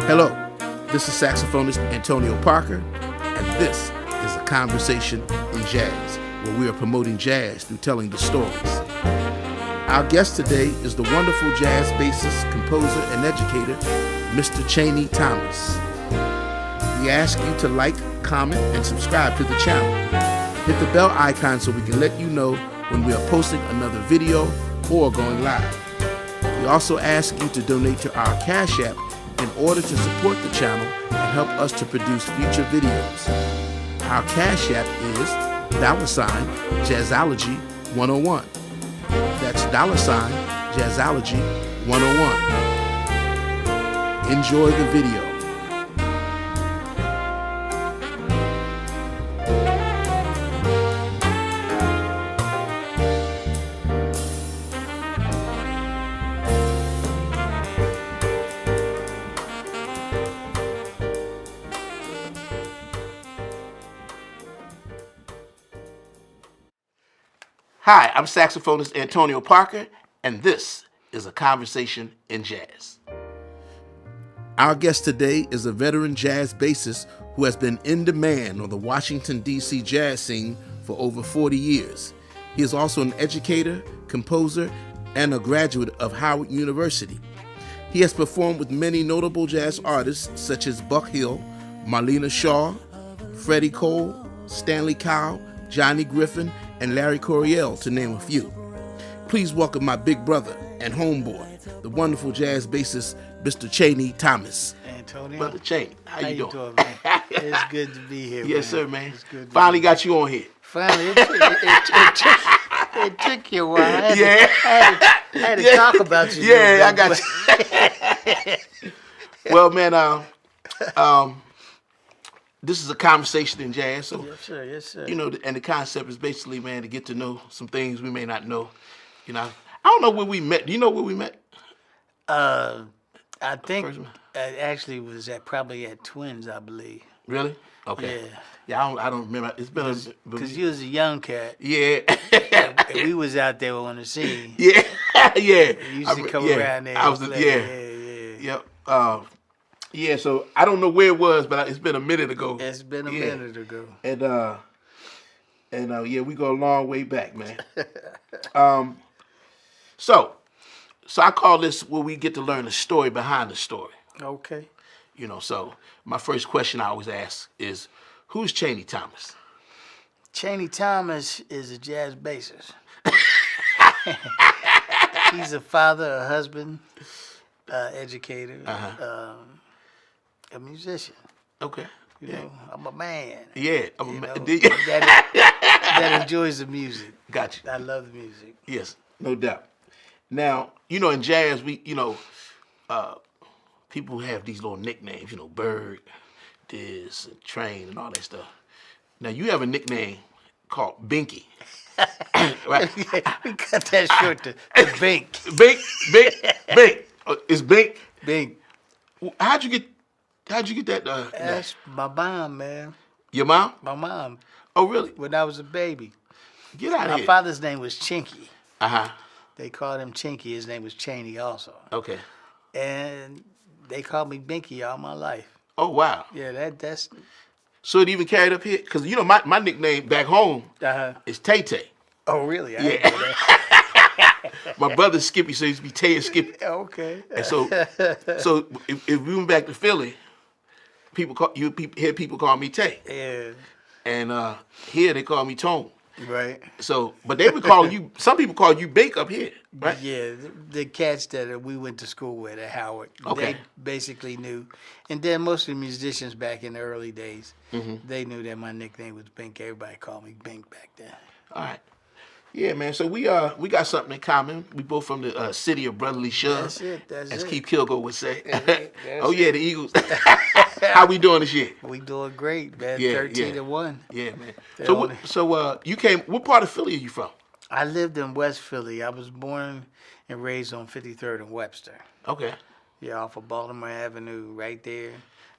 Hello, this is saxophonist Antonio Parker, and this is A Conversation in Jazz, where we are promoting jazz through telling the stories. Our guest today is the wonderful jazz bassist, composer, and educator, Mr. Cheyney Thomas. We ask you to like, comment, and subscribe to the channel. Hit the bell icon so we can let you know when we are posting another video or going live. We also ask you to donate to our Cash App in order to support the channel and help us to produce future videos. Our Cash App is $Jazzology 101. That's $Jazzology 101. Enjoy the video. Hi, I'm saxophonist Antonio Parker, and this is A Conversation in Jazz. Our guest today is a veteran jazz bassist who has been in demand on the Washington, D.C. jazz scene for over 40 years. He is also an educator, composer, and a graduate of Howard University. He has performed with many notable jazz artists such as Buck Hill, Marlena Shaw, Freddy Cole, Stanley, Cowell, Johnny Griffin, and Larry Coryell, to name a few. Please welcome my big brother and homeboy, the wonderful jazz bassist, Mr. Cheyney Thomas. Antonio. Brother Cheyney, how you doing? Man? It's good to be here, Yes, man. sir, man. It's good Finally got you on here. Finally, it took you a while. I had to Yeah. talk about you. Yeah, I got you. Well, man, this is A Conversation in Jazz, so Yes, sir. you know, and the concept is basically, man, to get to know some things we may not know. You know, I don't know where we met. Do you know where we met? I think First one. it actually was probably at Twins, I believe. Really? Okay. Yeah. Yeah, I don't remember. It's been Because you was a young cat. Yeah. And we was out there on the scene. Yeah. Yeah. We used to come around there. I was and the, play. Yep. Yeah, so I don't know where it was, but it's been a minute ago. It's been a minute ago. And yeah, we go a long way back, man. So I call this where we get to learn the story behind the story. Okay. You know, so my first question I always ask is, who's Cheyney Thomas? Cheyney Thomas is a jazz bassist. He's a father, a husband, educator, a musician. Okay. You know, I'm a man. Yeah. That enjoys the music. Gotcha. I love the music. Yes, no doubt. Now, you know, in jazz, people have these little nicknames, you know, Bird, Diz, and Train, and all that stuff. Now, you have a nickname called Binky. Right? We cut that short to Bink. Bink. It's Bink. Bink. How'd you get that? That's my mom, man. Your mom? My mom. Oh, really? When I was a baby. Get out of My here. father's name was Chinky. Uh-huh. They called him Chinky. His name was Cheyney also. Okay. And they called me Binky all my life. Oh, wow. Yeah, that's... So it even carried up here? Because, you know, my nickname back home is Tay-Tay. Oh, really? I Yeah. didn't know that. My brother's Skippy, so he used to be Tay and Skippy. Okay. And so if we went back to Philly, people hear people call me Tay. Yeah. And here they call me Tone. Right. So, but they would call you, some people call you Bink up here, right? Yeah, the cats that we went to school with at Howard, Okay. they basically knew. And then most of the musicians back in the early days, they knew that my nickname was Bink. Everybody called me Bink back then. All right. Yeah, man. So we got something in common. We both from the city of brotherly shove. That's it. As Keith Kilgore would say. That's Oh yeah, the Eagles. How we doing this year? We doing great, man. Yeah, 13-1. Yeah, man. They're So you came. What part of Philly are you from? I lived in West Philly. I was born and raised on 53rd and Webster. Okay. Yeah, off of Baltimore Avenue, right there.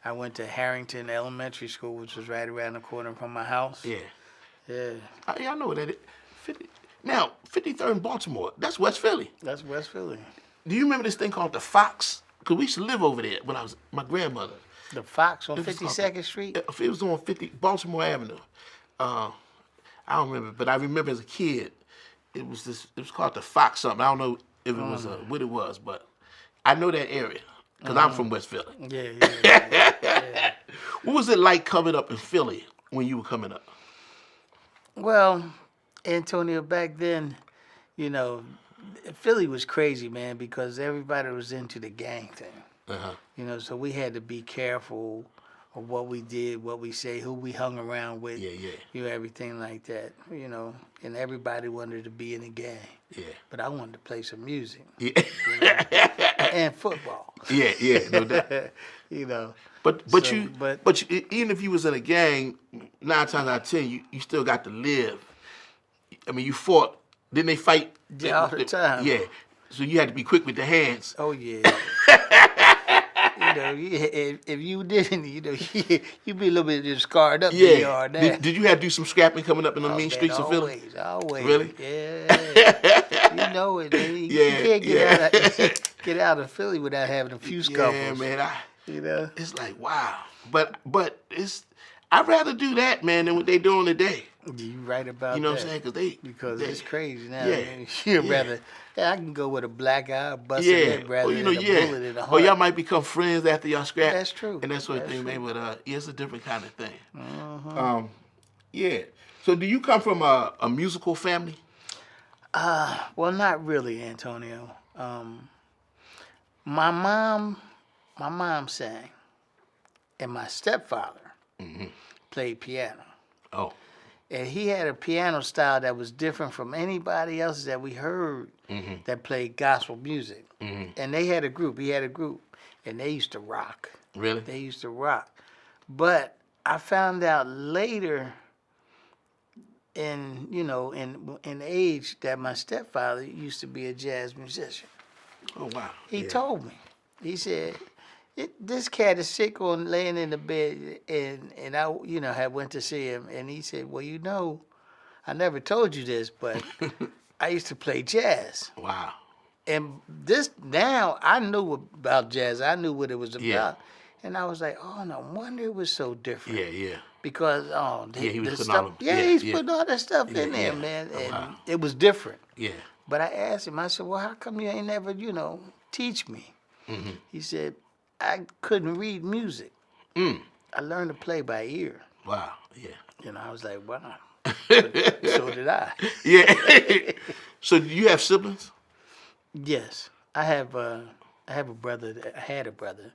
I went to Harrington Elementary School, which was right around the corner from my house. Yeah. Yeah. I know that. 53rd in Baltimore. That's West Philly. That's West Philly. Do you remember this thing called the Fox? because we used to live over there when I was my grandmother. The Fox on It was 52nd Street? It was on Baltimore Avenue. I don't remember, but I remember as a kid, it was called the Fox something. I don't know if it was what it was, but I know that area because I'm from West Philly. Yeah. What was it like coming up in Philly when you were coming up? Well, Antonio, back then, Philly was crazy, man, because everybody was into the gang thing. So we had to be careful of what we did, what we say, who we hung around with. Everything like that. And everybody wanted to be in a gang. But I wanted to play some music. And football. No doubt. But even if you was in a gang, 9 times out of 10, you still got to live. I mean, you fought. Didn't they fight? All the time. Yeah. So you had to be quick with the hands. Oh yeah. If you didn't, you'd be a little bit just scarred up. Yeah. Did you have to do some scrapping coming up in the mean streets of Philly? Always. Really? Yeah. You know it, man. You can't get out of Philly without having a few scuffles. Yeah, man. It's like, wow. But I'd rather do that, man, than what they doing today. You right about that. You know what I'm saying? Because it's crazy now. Yeah. Man. You'd rather, I can go with a black eye, bust a head rather than a bullet in the heart. Or y'all might become friends after y'all scrap. That's true. And that sort of thing, man. But it's a different kind of thing. Yeah. So do you come from a musical family? Well, not really, Antonio. My mom sang, and my stepfather played piano. Oh. And he had a piano style that was different from anybody else that we heard that played gospel music. And they had a group. He had a group, and they used to rock. Really? They used to rock. But I found out later in age that my stepfather used to be a jazz musician. Oh, wow. He told me. He said, this cat is sick on laying in the bed, and I, had went to see him, and he said, well, I never told you this, but I used to play jazz. Wow. And now I knew about jazz. I knew what it was about. Yeah. And I was like, oh, no wonder it was so different. Yeah. Because, he was putting stuff, all he's putting all that stuff in there, man. And it was different. Yeah. But I asked him, I said, well, how come you ain't never, teach me? He said, I couldn't read music. I learned to play by ear. Wow, yeah. I was like, wow. So did I. Yeah. So do you have siblings? Yes. I have a brother. I had a brother.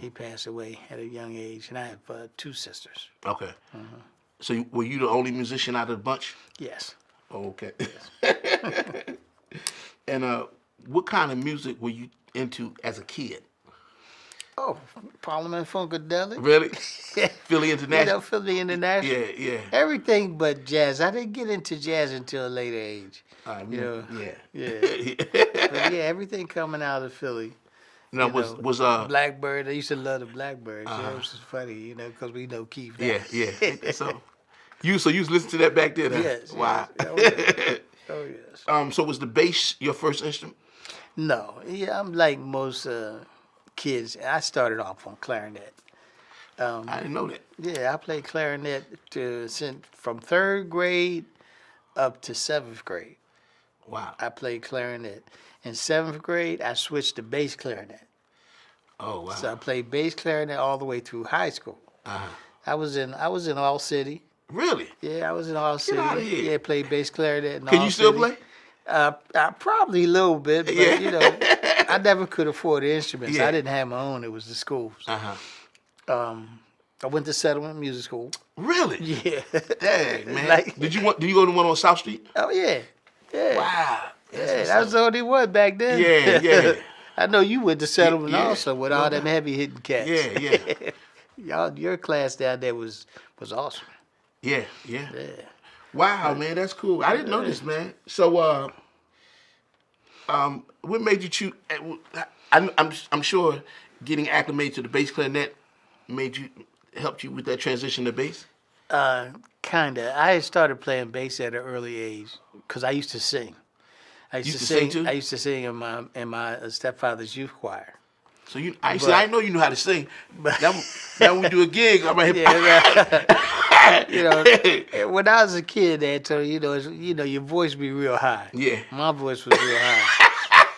He passed away at a young age. And I have 2 sisters. Okay. So were you the only musician out of the bunch? Yes. Oh, okay. Yes. And what kind of music were you into as a kid? Oh, Parliament Funkadelic. Really? Philly International? Philly International. Yeah. Everything but jazz. I didn't get into jazz until a later age. Yeah. But everything coming out of Philly. Now, was Blackbird. I used to love the Blackbirds. It was just funny, because we know Keith now. Yeah. So you was listening to that back then? Huh? Yes. Wow. Yes. Oh yes. So was the bass your first instrument? No. Yeah, I'm like most kids. I started off on clarinet. I didn't know that. Yeah, I played clarinet from 3rd grade up to 7th grade. Wow. I played clarinet. In 7th grade, I switched to bass clarinet. Oh wow. So I played bass clarinet all the way through high school. I was in All City. Really? Yeah, I was in All City. Get out of here. Yeah, played bass clarinet. Can you still play? I probably a little bit, but I never could afford the instruments. I didn't have my own. It was the schools. I went to Settlement Music School. Really? Yeah. Dang, man. Did you go to one on South Street? Oh yeah. Wow. Yeah, that was the only one back then. Yeah. I know you went to Settlement also with all them heavy hitting cats. Yeah. Your class down there was awesome. Yeah. Wow, man, that's cool. I didn't know this, man. So, what made you choose? I'm sure getting acclimated to the bass clarinet helped you with that transition to bass. Kinda. I had started playing bass at an early age because I used to sing. I used to sing too? I used to sing in my stepfather's youth choir. So I didn't know you knew how to sing. Now when we do a gig, I'm like, when I was a kid, Antonio, your voice be real high. Yeah. My voice was real high.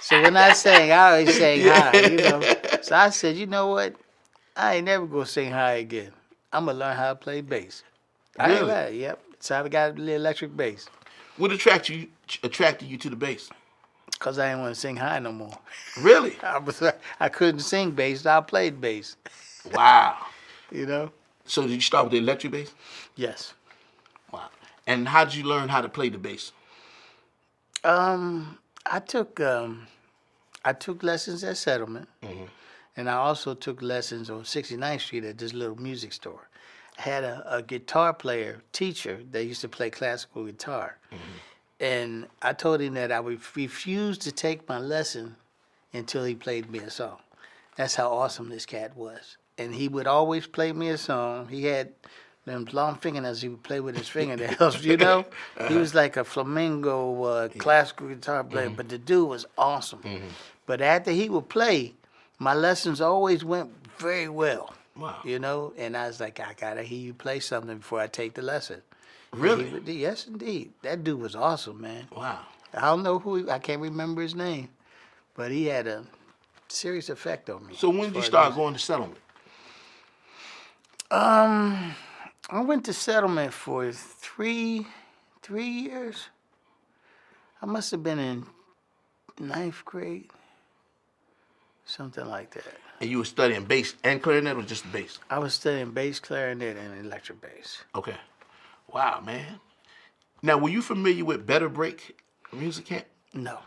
So when I sang, I always sang high. So I said, you know what? I ain't never gonna sing high again. I'm gonna learn how to play bass. Really? Yep. So I got the electric bass. What attracted you to the bass? Cause I didn't want to sing high no more. Really? I couldn't sing bass. So I played bass. Wow. So did you start with the electric bass? Yes. Wow. And how did you learn how to play the bass? I took lessons at Settlement, and I also took lessons on 69th Street at this little music store. I had a guitar player teacher that used to play classical guitar, and I told him that I would refuse to take my lesson until he played me a song. That's how awesome this cat was. And he would always play me a song. He had them long fingernails. He would play with his fingernails, He was like a flamenco classical guitar player, but the dude was awesome. But after he would play, my lessons always went very well. Wow. And I was like, I gotta hear you play something before I take the lesson. Really? Yes, indeed. That dude was awesome, man. Wow. I don't know I can't remember his name, but he had a serious effect on me. So when did you start going to Settlement? I went to Settlement for three years. I must have been in 9th grade, something like that. And you were studying bass and clarinet, or just bass? I was studying bass, clarinet, and electric bass. Okay. Wow, man. Now, were you familiar with Better Break Music Camp? No.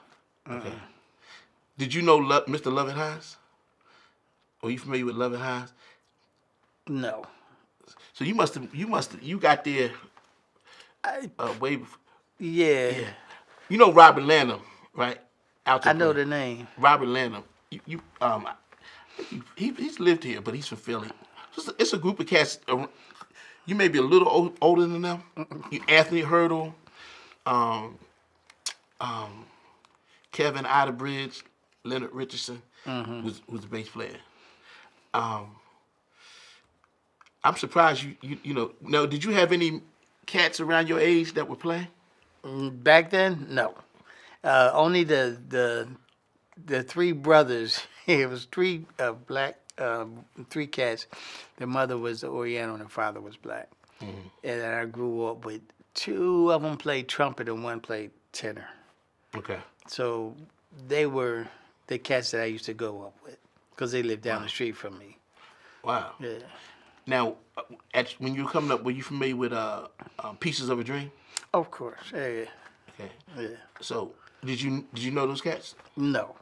Okay. Did you know Mr. Lovett Hines? Were you familiar with Lovett Hines? No. So you got there way before. Yeah. You know Robert Lanham, right? I know the name. Robert Lanham. He's lived here, but he's from Philly. It's a group of cats. You may be a little older than them. Anthony Hurdle, Kevin Otterbridge, Leonard Richardson was the bass player. I'm surprised you know. Now, did you have any cats around your age that were playing? Back then, no. Only the three brothers. It was three three cats. The mother was Oriental and the father was black. And I grew up with two of them played trumpet and one played tenor. Okay. So they were the cats that I used to go up with because they lived down the street from me. Wow. Yeah. Now, when you were coming up, were you familiar with Pieces of a Dream? Of course. Yeah. Okay. Yeah. So did you know those cats? No.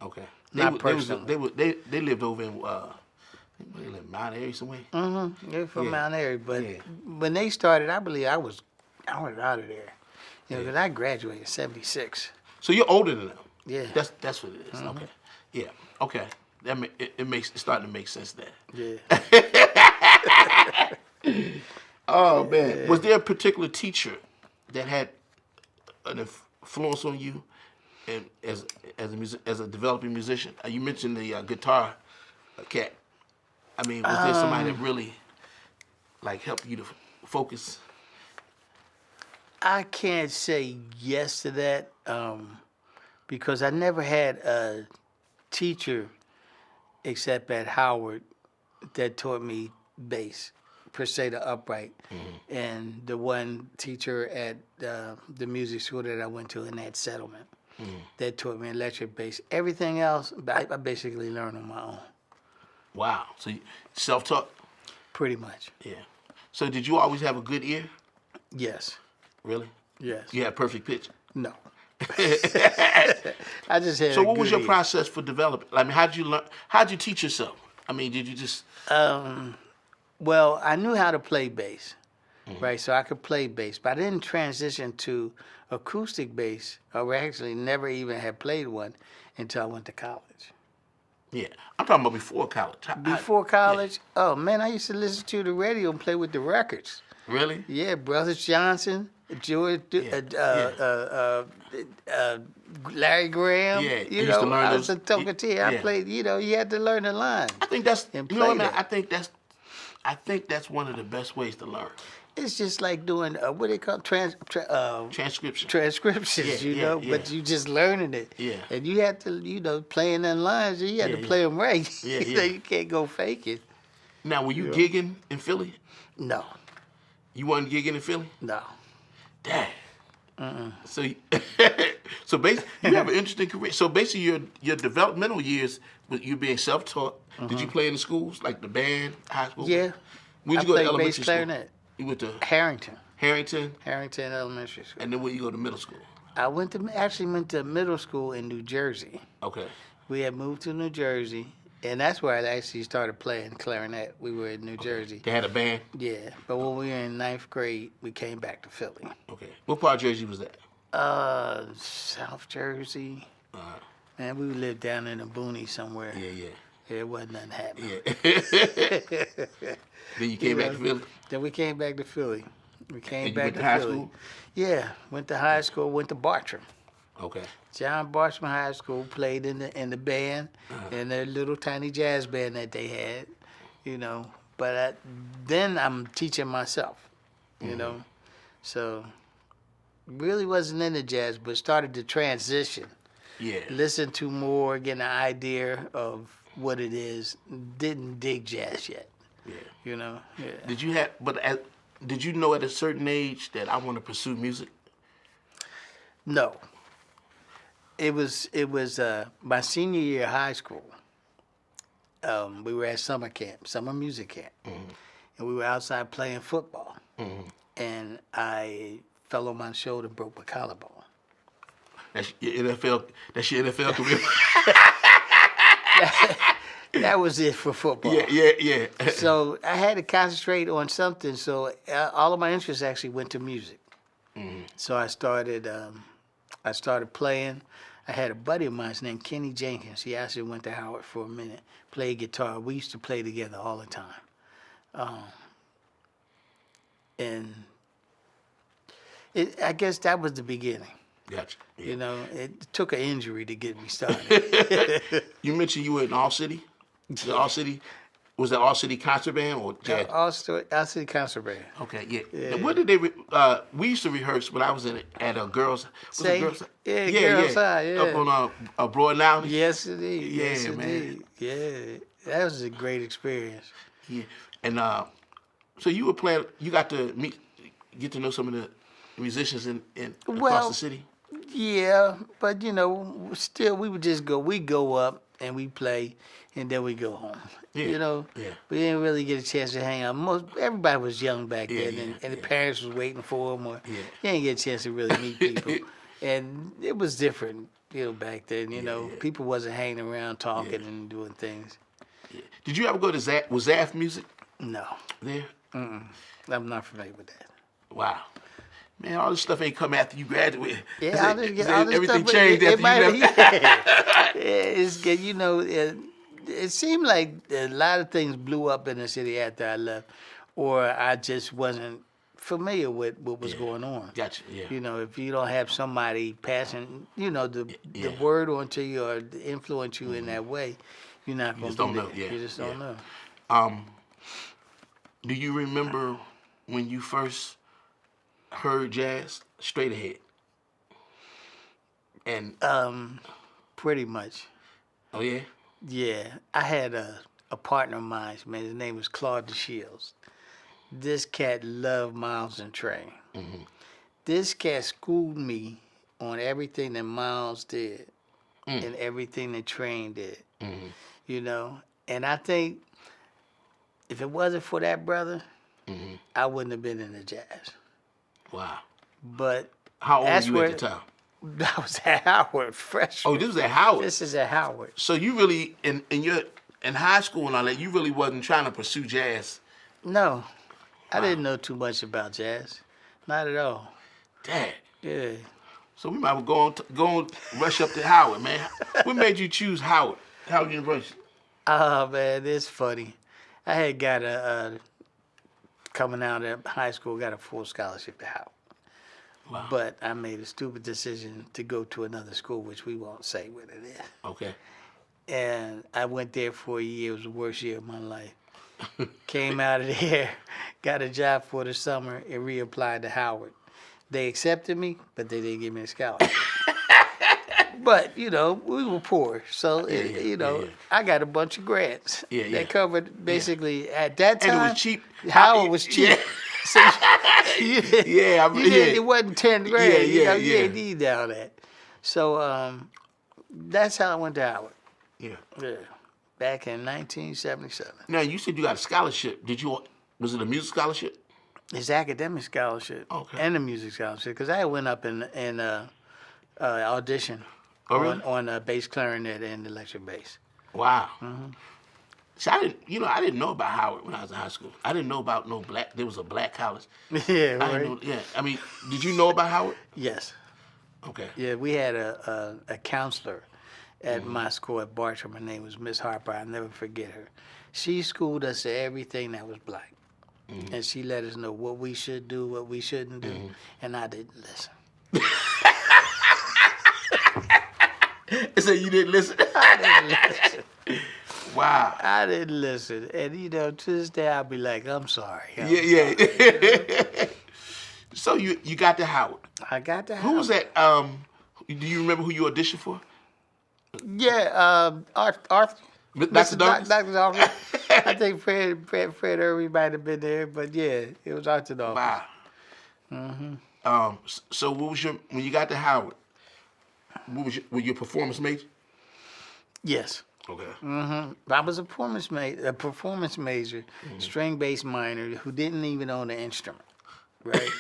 Okay. Not personally. They lived over in they lived in Mount Airy somewhere. They're from Mount Airy, but when they started, I believe I was out of there. Because I graduated in '76. So you're older than them. Yeah. That's what it is. Okay. Yeah. Okay. It's starting to make sense there. Yeah. Oh man, was there a particular teacher that had an influence on you, and as a developing musician? You mentioned the guitar cat. I mean, was there somebody that really helped you to focus? I can't say yes to that because I never had a teacher except at Howard that taught me bass, per se, the upright, and the one teacher at the music school that I went to in that Settlement that taught me electric bass. Everything else, I basically learned on my own. Wow. So you self-taught? Pretty much. Yeah. So did you always have a good ear? Yes. Really? Yes. You had perfect pitch? No. I just had. So what was your ear. process for developing? I mean, how'd you learn? How'd you teach yourself? I mean, did you just? Well, I knew how to play bass, right? So I could play bass, but I didn't transition to acoustic bass, or actually never even had played one until I went to college. Yeah, I'm talking about before college. Before college? Yeah. Oh man, I used to listen to the radio and play with the records. Really? Yeah, Brothers Johnson, George, Larry Graham. Yeah, You know, I was a those. talkative. I played. You know, you had to learn the line. I think that's. And You know what, play man? that. I think that's one of the best ways to learn. It's just like doing what they call Transcription. transcriptions, you know, but you just learning it. Yeah. And you have to, you know, playing them lines, you have to play them right. Yeah, You know, you can't go fake it. Now, were you gigging in Philly? No. You wasn't gigging in Philly? No. Dang. So, so basically, you have an interesting career. So basically, your developmental years, with you being self-taught, did you play in the schools, like the band, high school? Yeah. Where'd you go to elementary school? Clarinet. You went to Harrington And Elementary School. then where you go to middle school? I went to middle school in New Jersey. Okay. We had moved to New Jersey, and that's where I actually started playing clarinet. We were in New Jersey. They had a band? Yeah, but when we were in 9th grade, we came back to Philly. Okay. What part of Jersey was that? South Jersey. Man, we lived down in the boonies somewhere. Yeah. There wasn't nothing happening. Yeah. Then you came back to Philly? Then we came back to Philly. We came And back you went to to high Philly. school? Yeah, went to high school, went to Bartram. Okay. John Bartram High School, played in the band, in their little tiny jazz band that they had, you know. But then I'm teaching myself, you know. So really wasn't into jazz, but started to transition. Yeah. Listen to more, get an idea of what it is. Didn't dig jazz yet. Yeah. You know. Yeah. Did you know at a certain age that I want to pursue music? No. It was my senior year of high school. We were at summer music camp, and we were outside playing football. And I fell on my shoulder, broke my collarbone. That's your NFL career. That was it for football. Yeah. So I had to concentrate on something. So all of my interests actually went to music. So I started playing. I had a buddy of mine named Kenny Jenkins. He actually went to Howard for a minute, played guitar. We used to play together all the time. And I guess that was the beginning. Gotcha. Yeah. You know, it took an injury to get me started. You mentioned you were in All City. The All City, was that All City concert band or jazz? All City concert band. Okay, yeah. And what did they? We used to rehearse when I was at a girls. Girls' side, yeah. Up on Broad Island. Yes, indeed. Yeah, yes, man. indeed. Yeah, that was a great experience. Yeah, and so you were playing. You got to get to know some of the musicians across the city. Yeah, but you know, still we would just go. We go up and we play, and then we go home. Yeah. You know, we didn't really get a chance to hang out. Everybody was young back then, and the parents was waiting for them, or you didn't get a chance to really meet people. And it was different, you know, back then. You know, people wasn't hanging around talking and doing things. Yeah. Did you ever go to Zaf? Was Zaf music? No. There? I'm not familiar with that. Wow. Man, all this stuff ain't come after you graduated. Yeah, everything changed after you left. It's good. You know, it seemed like a lot of things blew up in the city after I left, or I just wasn't familiar with what was going on. Gotcha. Yeah. You know, if you don't have somebody passing, you know, the word onto you or influence you in that way, you're not going to be there. Yeah. You just don't know. Do you remember when you first heard jazz straight ahead? And pretty much. Oh yeah? Yeah. I had a partner of mine, man, his name was Claude DeShields. This cat loved Miles and Train. This cat schooled me on everything that Miles did and everything that Train did. You know? And I think if it wasn't for that brother, I wouldn't have been in the jazz. Wow. But how old were you at the time? I was at Howard, freshman. Oh, this was at Howard? This is at Howard. So you really, in high school and all that, you really wasn't trying to pursue jazz? No. I didn't know too much about jazz. Not at all. Dang. Yeah. So we might well go on rush up to Howard, man. What made you choose Howard University? Oh, man, it's funny. I had got coming out of high school, got a full scholarship to Howard. Wow. But I made a stupid decision to go to another school, which we won't say what it is. Okay. And I went there for a year. It was the worst year of my life. Came out of there, got a job for the summer, and reapplied to Howard. They accepted me, but they didn't give me a scholarship. But, you know, we were poor. So, I got a bunch of grants. That covered basically, at that time, and it was cheap. Howard was cheap. Yeah. So, it wasn't 10 grand. You didn't need all that. So, that's how I went to Howard. Yeah. Back in 1977. Now, you said you got a scholarship. Was it a music scholarship? It's academic scholarship. Okay. And a music scholarship. Because I went up and audition on bass clarinet and electric bass. Wow. Mm-hmm. So I didn't know about Howard when I was in high school. I didn't know about there was a black college. Yeah, right. I mean, did you know about Howard? Yes. Okay. Yeah, we had a counselor at my school at Bartram. Her name was Miss Harper. I'll never forget her. She schooled us to everything that was black. Mm-hmm. And she let us know what we should do, what we shouldn't do. Mm-hmm. And I didn't listen. So you didn't listen? I didn't listen. Wow. I didn't listen. And, to this day, I'll be like, I'm sorry. Yeah. So you got to Howard. I got to Howard. Who was that? Do you remember who you auditioned for? Yeah, Arthur. Dr. Dawkins? Dr. Dawkins. I think Fred Irving might have been there, but yeah, it was Arthur Dawkins. Wow. Mm-hmm. So what was when you got to Howard, were you a performance major? Yes. Okay. Mm-hmm. I was a performance major, mm-hmm. string bass minor, who didn't even own an instrument, right?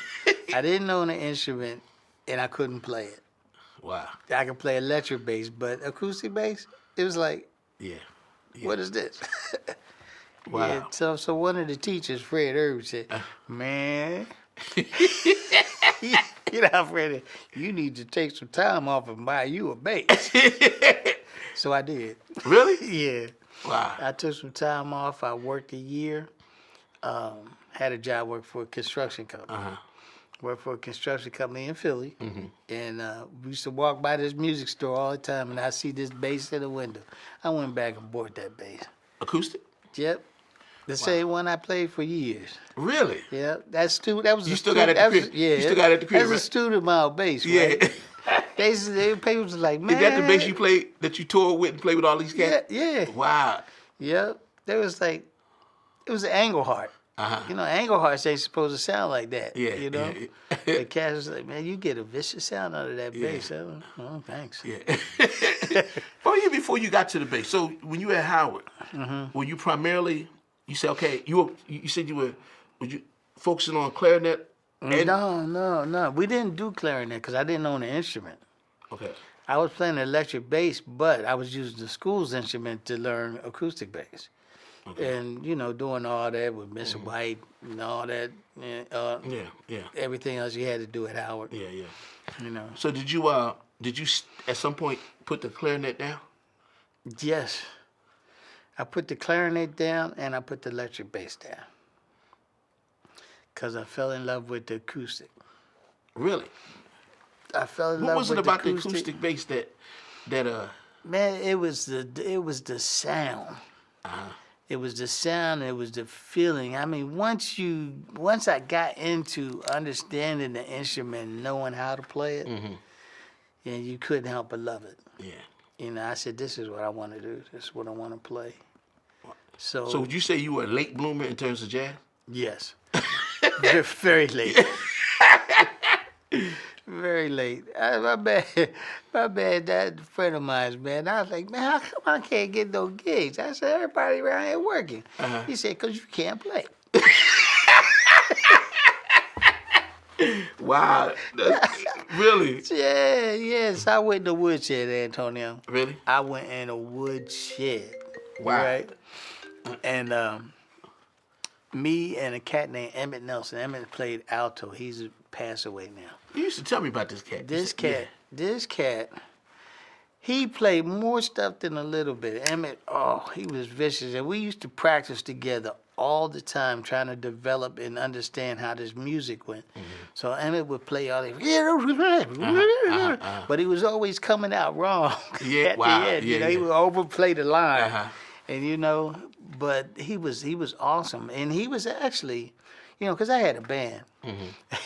I didn't own an instrument, and I couldn't play it. Wow. I could play electric bass, but acoustic bass, it was like, what is this? Wow. Yeah, so one of the teachers, Fred Irving, said, man, Fred, you need to take some time off and buy you a bass. So I did. Really? Yeah. Wow. I took some time off. I worked a year. Had a job, worked for a construction company. Uh-huh. Worked for a construction company in Philly. Mm-hmm. And we used to walk by this music store all the time, and I see this bass in the window. I went back and bought that bass. Acoustic? Yep. The same one I played for years. Really? Yeah. That was you still got it at the crib? Yeah. You still got it at the crib, That's right? a student mile bass, right? Yeah. People was like, man. Is that the bass you played, that you toured with and played with all these cats? Yeah. Wow. Yep. It was an Engelhardt. Uh-huh. Engelhardts ain't supposed to sound like that. Yeah. Yeah. The cats was like, man, you get a vicious sound out of that bass. Oh, thanks. Yeah. Well, even before you got to the bass, so when you were at Howard, mm-hmm. were you primarily, you said, okay, you said were you focusing on clarinet? No. We didn't do clarinet because I didn't own an instrument. Okay. I was playing electric bass, but I was using the school's instrument to learn acoustic bass. Okay. And, doing all that with Mr. Mm-hmm. White and all that. Everything else you had to do at Howard. Yeah. So did you at some point put the clarinet down? Yes. I put the clarinet down and I put the electric bass down. Because I fell in love with the acoustic. Really? I fell in love with the acoustic. What was it about the acoustic bass that Man, it was the sound. Uh-huh. It was the sound, it was the feeling. I mean, once I got into understanding the instrument, knowing how to play it, mm-hmm. and you couldn't help but love it. Yeah. I said, this is what I want to do. This is what I want to play. So would you say you were a late bloomer in terms of jazz? Yes. Very late. Very late. My bad, that friend of mine's, man. I was like, man, how come I can't get no gigs? I said, everybody around here working. Uh-huh. He said, because you can't play. Wow. Really? Yeah, yes. I went in the woodshed, Antonio. Really? I went in a woodshed. Wow. Right? And me and a cat named Emmett Nelson. Emmett played alto. He's passed away now. You used to tell me about this cat. This cat, he played more stuff than a little bit. Emmett, he was vicious. And we used to practice together all the time trying to develop and understand how this music went. So Emmett would play all this, but he was always coming out wrong. Yeah, at wow. the end, Yeah, he would overplay the line, Uh-huh. and but he was awesome, and he was actually, because I had a band.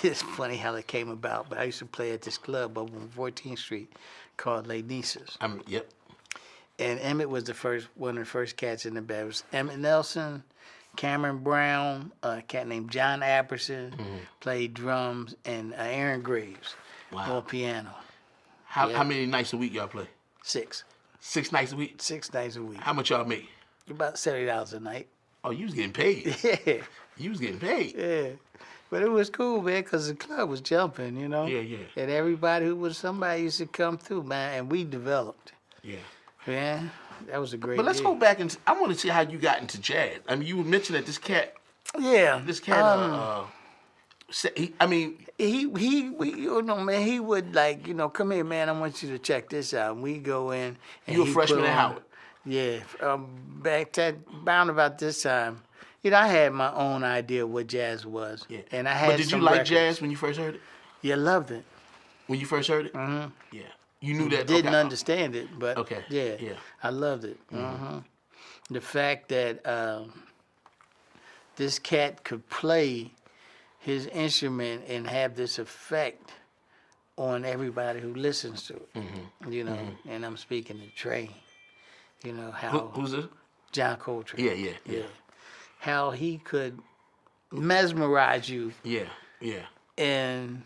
It's funny how it came about, but I used to play at this club over on 14th Street called Les Nices. Yep. And Emmett was one of the first cats in the band. It was Emmett Nelson, Cameron Brown, a cat named John Apperson played drums, and Aaron Graves on piano. How many nights a week y'all play? 6. 6 nights a week? 6 nights a week. How much y'all make? About $70 a night. Oh, you was getting paid. Yeah. You was getting paid. Yeah. But it was cool, man, because the club was jumping, Yeah, yeah. And everybody somebody used to come through, man, and we developed. Yeah. Yeah, that was a great But let's gig. go back and I want to see how you got into jazz. I mean, you mentioned that this cat. Yeah. This cat. Man, he would come here, man. I want you to check this out. And we go in. And You a freshman at Howard? Yeah, bound about this time. I had my own idea of what jazz was. Yeah. And I had. But did you like records. jazz when you first heard it? Yeah, loved it. When you first heard it? Mm-hmm. Yeah. You knew that. Didn't understand it, but Okay. yeah, I loved it. The fact that this cat could play his instrument and have this effect on everybody who listens to it. And I'm speaking to Trey. How Who's this? John Coltrane. Yeah. How he could mesmerize you. Yeah. And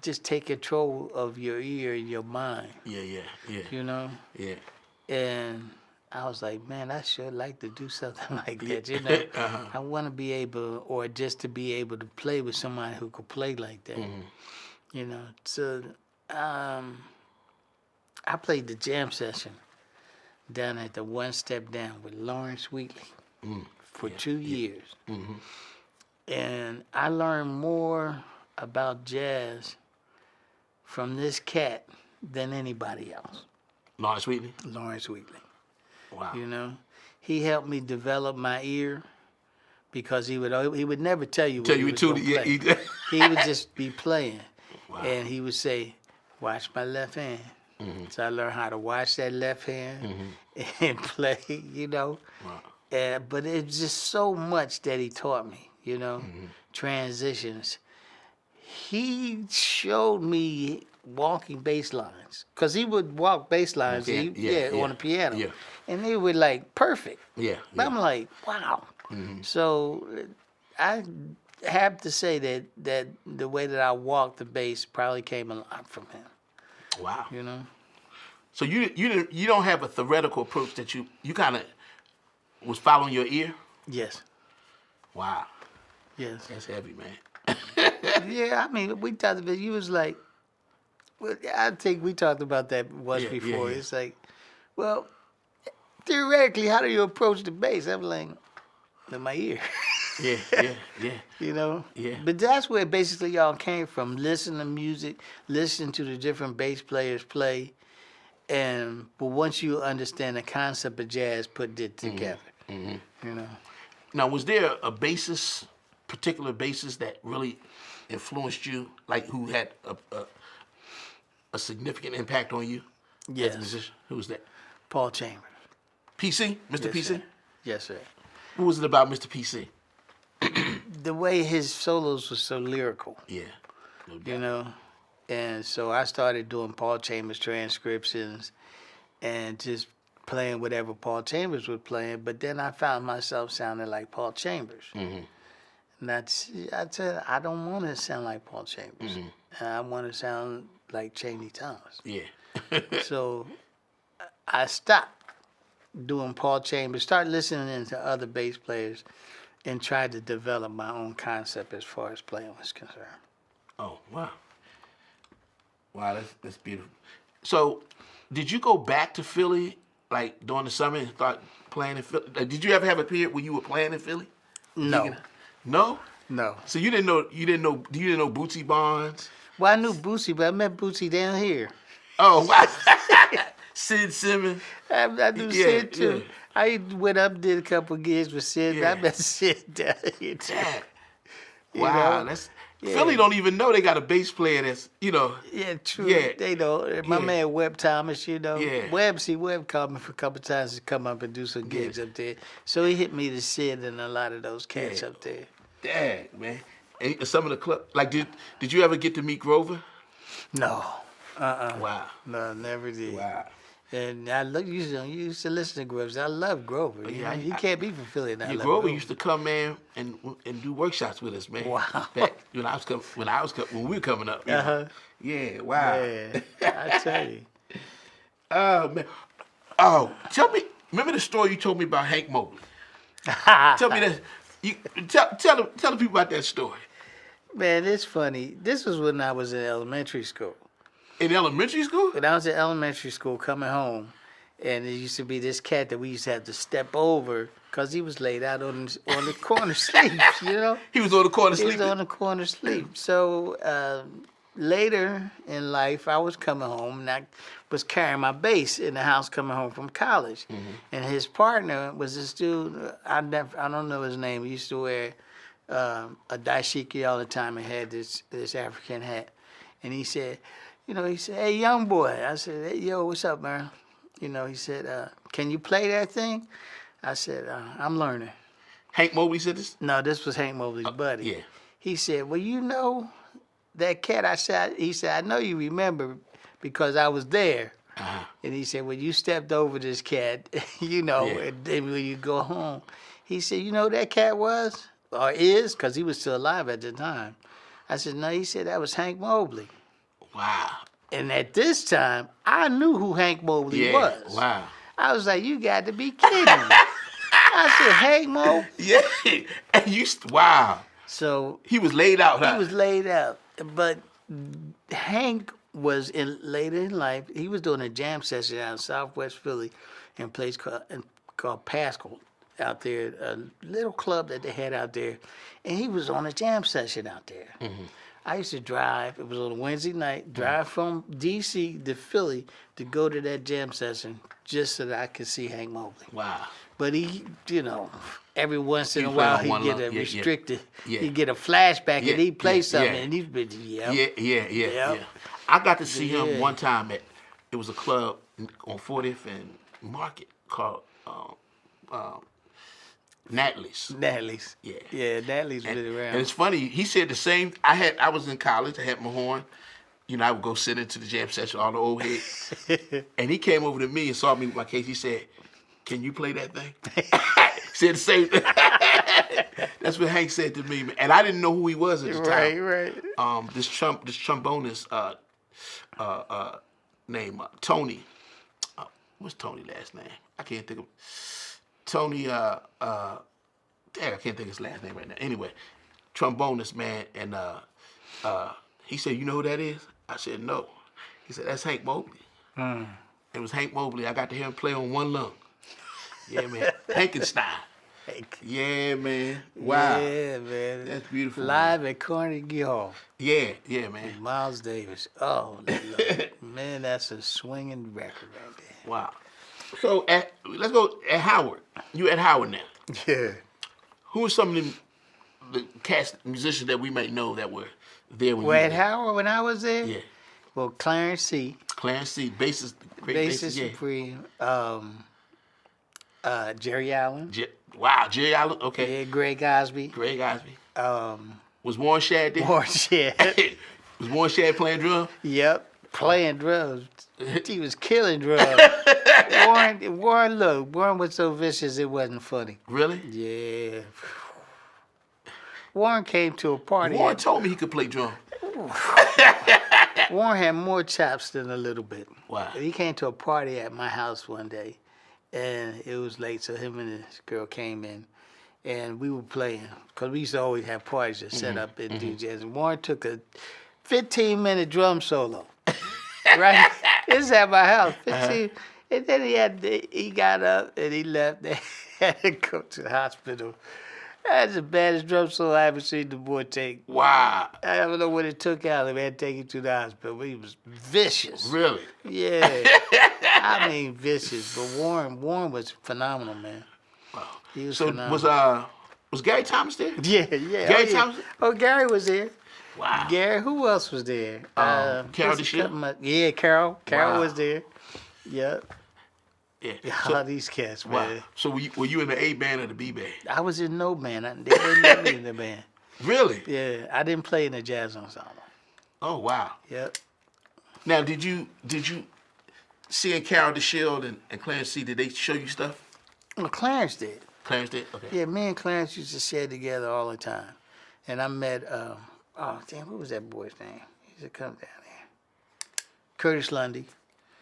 just take control of your ear and your mind. Yeah. Yeah. And I was like, man, I sure like to do something like that. I want to be able, or just to be able to play with somebody who could play like that. So I played the jam session down at the One Step Down with Lawrence Wheatley for 2 years. And I learned more about jazz from this cat than anybody else. Lawrence Wheatley? Lawrence Wheatley. Wow. He helped me develop my ear because he would never tell you what He was gonna play. He would just be playing. Wow. And he would say, watch my left hand. So I learned how to watch that left hand and play, Wow. But it's just so much that he taught me, transitions. He showed me walking bass lines because he would walk bass lines on the piano. Yeah. And they were perfect. Yeah. But I'm like, wow. So I have to say that the way that I walked the bass probably came a lot from him. Wow. So you don't have a theoretical approach that you kind of was following your ear? Yes. Wow. Yes. That's heavy, man. Yeah, I mean, we talked about. You was like, well, I think we talked about that once before. Yeah. It's like, well, theoretically, how do you approach the bass? I'm like, with my ear. Yeah. Yeah. But that's where basically y'all came from. Listen to music, listen to the different bass players play, but once you understand the concept of jazz, put it together. Now, was there a particular bassist that really influenced you, like who had a significant impact on you? Yes. As a musician? Who was that? Paul Chambers. PC? Mr. Yes, PC? Sir. Yes, sir. What was it about Mr. PC? The way his solos were so lyrical. Yeah. No doubt. And so I started doing Paul Chambers transcriptions and just playing whatever Paul Chambers was playing, but then I found myself sounding like Paul Chambers. And I said, I don't want to sound like Paul Chambers. I want to sound like Cheyney Thomas. Yeah. So I stopped doing Paul Chambers, started listening to other bass players, and tried to develop my own concept as far as playing was concerned. Oh, wow. Wow, that's beautiful. So, did you go back to Philly, like during the summer, and start playing in Philly? Did you ever have a period where you were playing in Philly? No. No? No. So you didn't know Bootsy Barnes? Well, I knew Bootsy, but I met Bootsy down here. Oh, wow. Sid Simmons. I knew Sid too. I went up, did a couple gigs with Sid. Yeah. I met Sid down here too. Wow, know? Philly don't even know they got a bass player that's, Yeah, true. Yeah. They know. My man Webb Thomas, Yeah. Webb called me for a couple times to come up and do some gigs up there. So he hit me to Sid and a lot of those cats up there. Dang, man. And some of the club, like, did you ever get to meet Grover? No. Wow. No, never did. Wow. And I used to listen to Grover. I love Grover. You can't be from Philly and I love Grover used to come, man, and do workshops with us, man. Wow. Back when we were coming up. Yeah, wow. Man, I tell you. Oh man. Oh, tell me. Remember the story you told me about Hank Mobley? Tell me that. Tell the people about that story. Man, it's funny. This was when I was in elementary school. In elementary school? When I was in elementary school, coming home, and there used to be this cat that we used to have to step over because he was laid out on the corner sleep. He was on the corner He sleeping. was on the corner sleep. So later in life, I was coming home and I was carrying my bass in the house coming home from college. And his partner was this dude, I don't know his name. He used to wear a dashiki all the time and had this African hat. And he said, hey, young boy. I said, hey, yo, what's up, man? He said, can you play that thing? I said, I'm learning. Hank Mobley said this? No, this was Hank Mobley's buddy. Yeah. He said, well, that cat, he said, I know you remember because I was there. And he said, well, you stepped over this cat, and then when you go home. He said, that cat was or is, because he was still alive at the time. I said, no, he said, that was Hank Mobley. Wow. And at this time, I knew who Hank Mobley was. Wow. I was like, you got to be kidding me. I said, Hank Mobley? Yeah. And wow. So he was laid out, huh? He was laid out. But Hank was later in life, he was doing a jam session out in Southwest Philly in a place called Pascal out there, a little club that they had out there. And he was on a jam session out there. I used to drive, it was on a Wednesday night, drive from D.C. to Philly to go to that jam session just so that I could see Hank Mobley. Wow. But he, every once in a while he'd get a restricted, he'd get a flashback and he'd play something and he'd be, Yeah. I got to see him one time it was a club on 40th and Market called Natalie's. Natalie's. Yeah. Yeah, Natalie's been around. And it's funny, he said the same. I was in college, I had my horn. I would go sit into the jam session, all the old heads. And he came over to me and saw me with my case. He said, can you play that thing? Said the same thing. That's what Hank said to me, man. And I didn't know who he was at the time. Right. This trombonist named Tony. What's Tony's last name? I can't think of Tony. I can't think of his last name right now. Anyway, trombonist, man, and he said, "You know who that is?" I said, "No." He said, "That's Hank Mobley." It was Hank Mobley. I got to hear him play on one lung. Yeah, man. Hankenstein. Yeah, man. Wow. Yeah, man. That's beautiful. Live at Carnegie Hall. Yeah, man. With Miles Davis. Oh, man, that's a swinging record right there. Wow. So let's go at Howard. You at Howard now. Yeah. Who are some of the cast musicians that we might know that were there when you were at there? Howard when I was there? Yeah. Well, Clarence C. bassist, great bassist supreme. Jerry Allen. Jerry Allen. Okay. Yeah, Greg Osby. Was Warren Shad there? Warren Shad. Was Warren Shad playing drums? Yep, playing drums. He was killing drums. Warren was so vicious it wasn't funny. Really? Yeah. Warren came to a party. Warren told me he could play drums. Warren had more chops than a little bit. Wow. He came to a party at my house one day, and it was late, so him and this girl came in, and we were playing, because we used to always have parties that set up and do jazz, and Warren took a 15-minute drum solo, right? This is at my house, 15, and then he got up and he left, and had to go to the hospital. That's the baddest drum solo I ever seen the boy take. Wow. I don't know what it took out of him. I had to take him to the hospital, but he was vicious. Really? Yeah. I mean, vicious. But Warren was phenomenal, man. Wow. He was So phenomenal. was Gary Thomas there? Yeah. Gary Thomas? Oh, Gary was there. Wow. Gary, who else was there? Carol DeShield? Yeah, Carol. Carol Wow. was there. Yep. Yeah. All these cats, man. Wow. So were you in the A band or the B band? I was in no band. They didn't let me in the band. Really? Yeah, I didn't play in the jazz ensemble. Oh wow. Yep. Now did you seeing Carol DeShield and Clarence C, did they show you stuff? Well, Clarence did. Clarence did? Okay. Yeah, me and Clarence used to sit together all the time. And I met, what was that boy's name? He used to come down there. Curtis Lundy.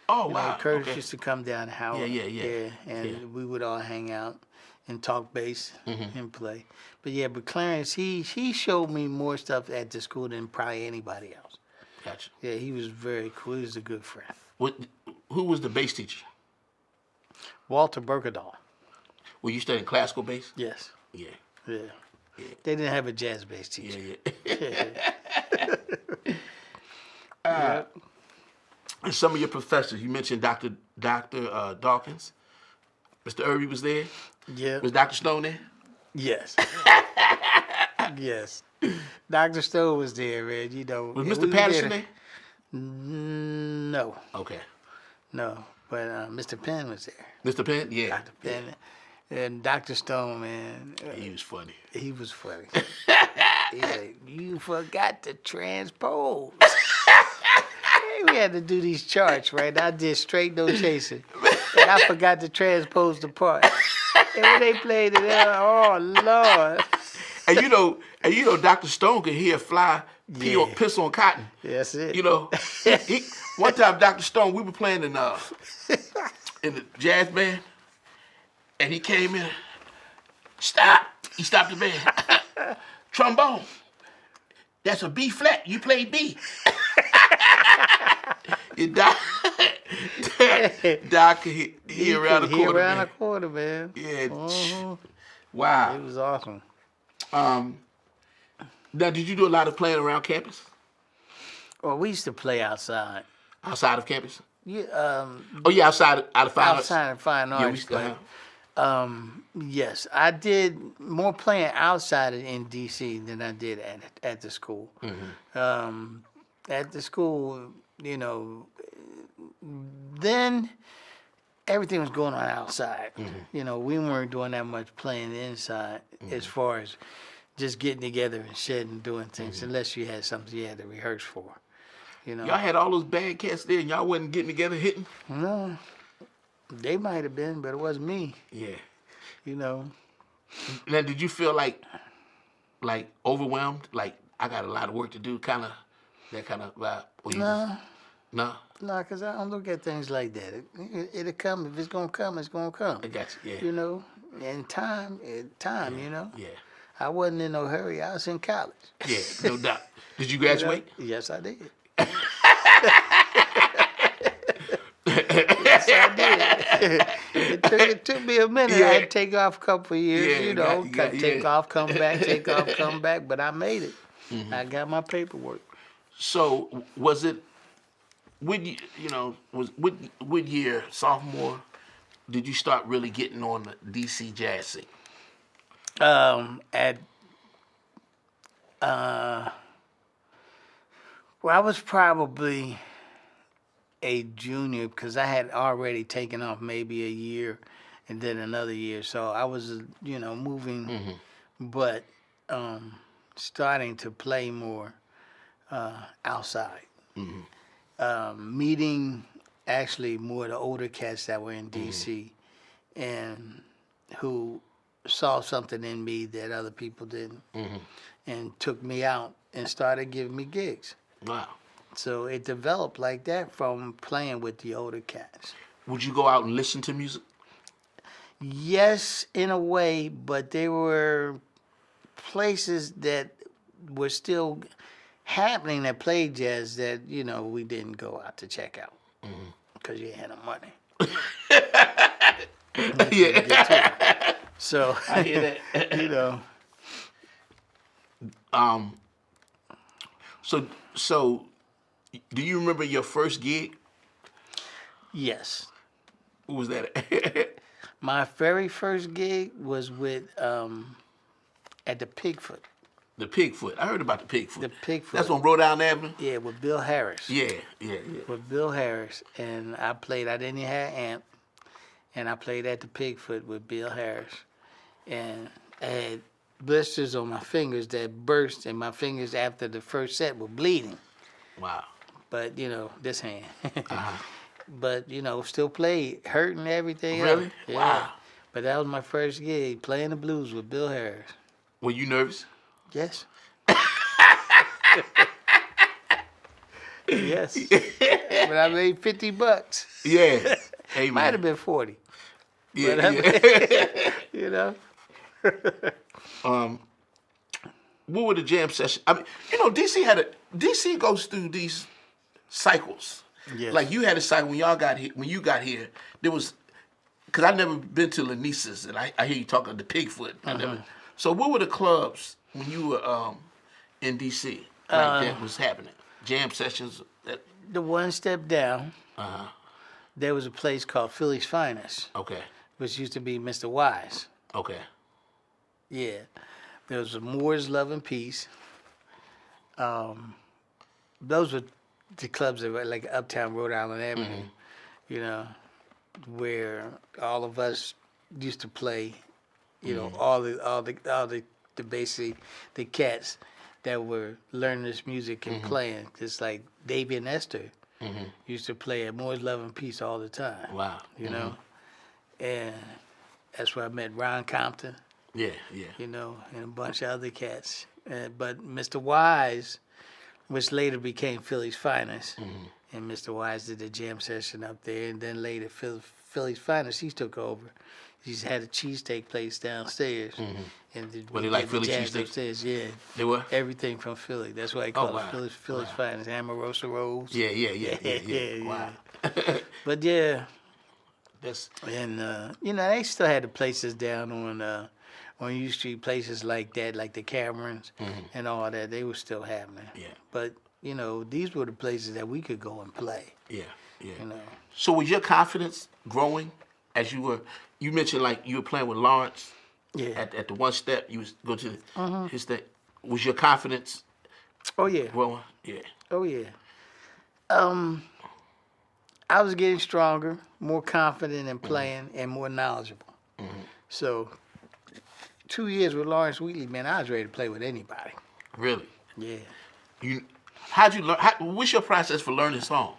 Oh, wow. Curtis used to come down to Howard. Yeah. And we would all hang out and talk bass and play. But Clarence, he showed me more stuff at the school than probably anybody else. Gotcha. Yeah, he was very cool. He was a good friend. Who was the bass teacher? Walter Berkedahl. Were you studying classical bass? Yes. Yeah. They didn't have a jazz bass teacher. And some of your professors, you mentioned Dr. Dawkins. Mr. Irby was there. Yeah. Was Dr. Stone there? Yes. Yes. Dr. Stone was there, man. You know. Was Mr. Patterson there? No. Okay. No. But Mr. Penn was there. Mr. Penn? Yeah. Dr. Penn. And Dr. Stone, man. He was funny. He was funny. He's like, you forgot to transpose. We had to do these charts, right? I did straight no chasing. And I forgot to transpose the part. And when they played it, oh Lord. And you know, Dr. Stone could hear a fly piss on cotton. That's it. You know, one time Dr. Stone, we were playing in the jazz band, and he came in. Stop! He stopped the band. Trombone. That's a B flat. You play B. Doc could hear around the corner. Hear around the corner, man. Yeah. Wow. It was awesome. Now, did you do a lot of playing around campus? Well, we used to play outside. Outside of campus? Yeah. Outside of fine arts. Outside of fine arts. Yes, I did more playing outside in D.C. than I did at the school. At the school, you know, then everything was going on outside. You know, we weren't doing that much playing inside as far as just getting together and shit and doing things, unless you had something you had to rehearse for. You know, y'all had all those bad cats there, and y'all wasn't getting together hitting. No, they might have been, but it wasn't me. Yeah. You know. Now, did you feel like overwhelmed? Like I got a lot of work to do, that kind of vibe? No, because I don't look at things like that. It'll come. If it's gonna come, it's gonna come. I got you. Yeah. You know, and time. You know. Yeah. I wasn't in no hurry. I was in college. Yeah, no doubt. Did you graduate? Yes, I did. Yes, I did. It took me a minute. Yeah. I had to take off a couple of years, Yeah, you know. Take off, come back, take off, Yeah. come back. But I made it. I got my paperwork. So was it? What year, sophomore, did you start really getting on the DC jazz scene? Well, I was probably a junior because I had already taken off maybe a year and then another year. So I was, moving, but starting to play more outside. Meeting actually more of the older cats that were in D.C. and who saw something in me that other people didn't and took me out and started giving me gigs. Wow. So it developed like that from playing with the older cats. Would you go out and listen to music? Yes, in a way, but there were places that were still happening that played jazz that, we didn't go out to check out because you had no money. Yeah. So, I hear that. So do you remember your first gig? Yes. Who was that at? My very first gig was with at the Pigfoot. The Pigfoot. I heard about the Pigfoot. The Pigfoot. That's on Rhode Island Avenue? Yeah, with Bill Harris. Yeah. With Bill Harris. And I didn't even have amp. And I played at the Pigfoot with Bill Harris. And I had blisters on my fingers that burst, and my fingers after the first set were bleeding. Wow. But, this hand. Uh-huh. But, still played, hurting everything. Really? Yeah. Wow. But that was my first gig, playing the blues with Bill Harris. Were you nervous? Yes. Yes. But I made $50. Yeah. Hey, Might have been 40. Yeah. But What were the jam sessions? I mean, DC goes through these cycles. Yes. Like you had a cycle when you got here, there was, because I've never been to Lanisa's, and I hear you talking the Pigfoot. So what were the clubs when you were in DC that was happening? Jam sessions? The one step down, there was a place called Philly's Finest. Okay. Which used to be Mr. Wise. Okay. Yeah. There was a Moore's Love and Peace. Those were the clubs that were like Uptown Rhode Island Avenue, where all of us used to play, all the basically the cats that were learning this music and playing. Just like Davey and Esther used to play at Moore's Love and Peace all the time. Wow. You know? And that's where I met Ron Compton. Yeah. And a bunch of other cats. But Mr. Wise, which later became Philly's Finest, and Mr. Wise did the jam session up there, and then later Philly's Finest, he took over. He's had a cheesesteak place downstairs. And Were they like Philly cheesesteaks? Upstairs, yeah. They were? Everything from Philly. That's why I call it Philly's Finest. Amorosa Rose. Yeah. Wow. But yeah. That's and they still had the places down on U Street, places like that, like the Camerons and all that. They were still happening. Yeah. But these were the places that we could go and play. Yeah. So was your confidence growing as you were? You mentioned like you were playing with Lawrence. Yeah. At the one step, you was go to his step. Was your confidence? Oh yeah. Growing. Yeah. Oh yeah. I was getting stronger, more confident in playing, and more knowledgeable. So, 2 years with Lawrence Wheatley, man, I was ready to play with anybody. Really? Yeah. How'd you learn? What's your process for learning songs?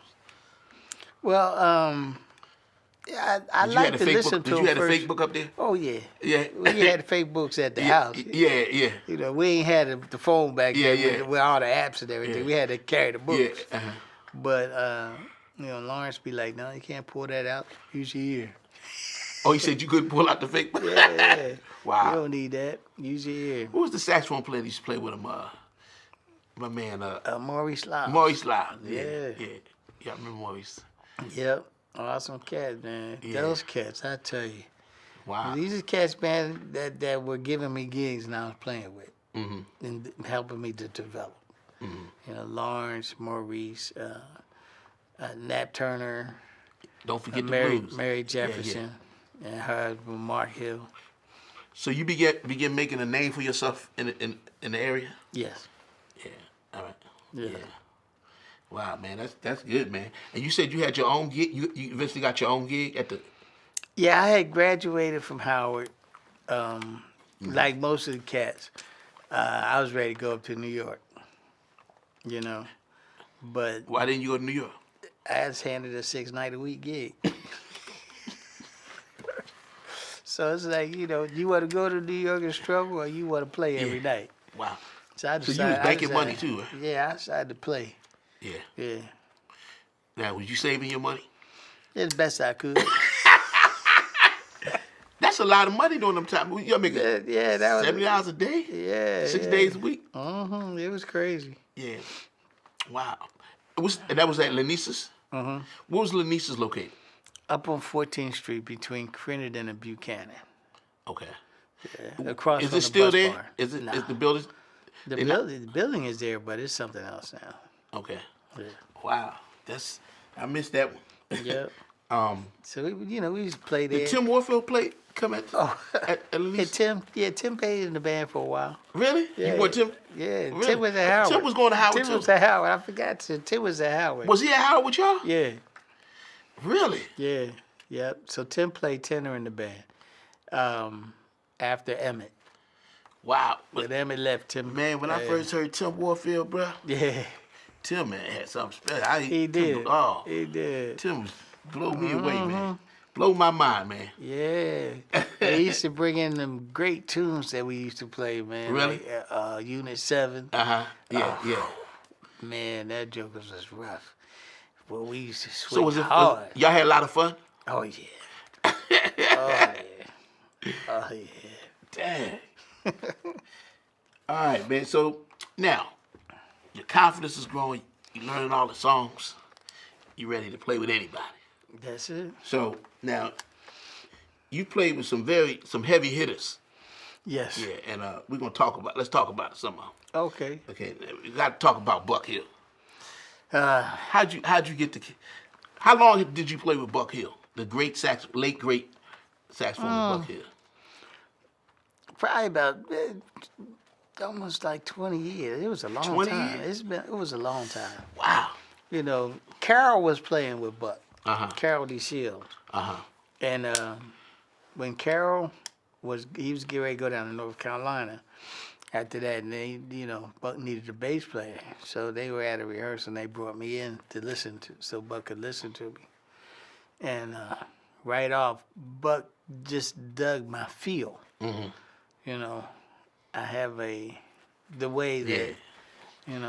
Well, I like to listen to. Did you have a fake book up there? Oh yeah. Yeah. We had fake books at the house. Yeah. We ain't had the phone back then with all the apps and everything. Yeah. We had to carry the books. Yeah. But Lawrence be like, no, you can't pull that out. Use your ear. Oh, he said you couldn't pull out the fake book? Yeah. Wow. You don't need that. Use your ear. Who was the saxophone player that used to play with him? My man. Maurice Loud. Maurice Loud. Yeah. I remember Maurice. Yep. Awesome cat, man. Yeah. Those cats, I tell you. Wow. These are cats, man, that were giving me gigs and I was playing with and helping me to develop. Lawrence, Maurice, Nat Turner. Don't forget the blues. Mary Jefferson and her husband, Mark Hill. So you begin making a name for yourself in the area? Yes. Yeah. All right. Yeah. Wow, man, that's good, man. And you said you had your own gig. You eventually got your own gig at the. Yeah, I had graduated from Howard, like most of the cats. I was ready to go up to New York. But why didn't you go to New York? I was handed a 6-night-a-week gig. So it's like, you want to go to New York and struggle, or you want to play every night. Wow. So I decided, you was making money too, right? Yeah, I decided to play. Yeah. Now, was you saving your money? As best I could. That's a lot of money during them time. You're making that was $70 a day? Yeah. 6 days a week? It was crazy. Yeah. Wow. And that was at Lanisa's? Where was Lanisa's located? Up on 14th Street between Crittenden and Buchanan. Okay. Yeah. Across is from it the still bus there? barn. Is it? Nah. Is the building? The building is there, but it's something else now. Okay. Yeah. Wow. I missed that one. Yep. So we used to play there. Did Tim Warfield come at least? Tim played in the band for a while. Really? Yeah. You want Tim? Yeah, Really? Tim was at Howard. Tim was going to Howard too. Tim was at Howard. I forgot to. Tim was at Howard. Was he at Howard with y'all? Yeah. Really? Yeah. Yep. So Tim played tenor in the band. After Emmett. Wow. When Emmett left, Tim. Man, when I first heard Tim Warfield, bro. Yeah. Tim, man, had something special. He did. Oh. He did. Tim blew me away, man. Blow my mind, man. Yeah. They used to bring in them great tunes that we used to play, man. Really? Like, Unit 7. Uh-huh. Yeah, yeah. Man, that joke was just rough. Well, we used to swing So was it hard. Y'all had a lot of fun? Oh, yeah. Oh, yeah. Oh, yeah. Dang. All right, man. So now, your confidence is growing. You're learning all the songs. You're ready to play with anybody. That's it. So now, you played with some heavy hitters. Yes. Yeah, and let's talk about it somehow. Okay. Okay, we got to talk about Buck Hill. How'd you get how long did you play with Buck Hill, the late great saxophonist Buck Hill? Probably about almost like 20 years. It was a long 20 time. years? It was a long time. Wow. You know, Carroll was playing with Buck. Carroll D. Shields. And when Carroll was getting ready to go down to North Carolina, after that, and they, Buck needed a bass player. So they were at a rehearsal and they brought me in to listen to, so Buck could listen to me. And right off, Buck just dug my feel. You know, I have the way that,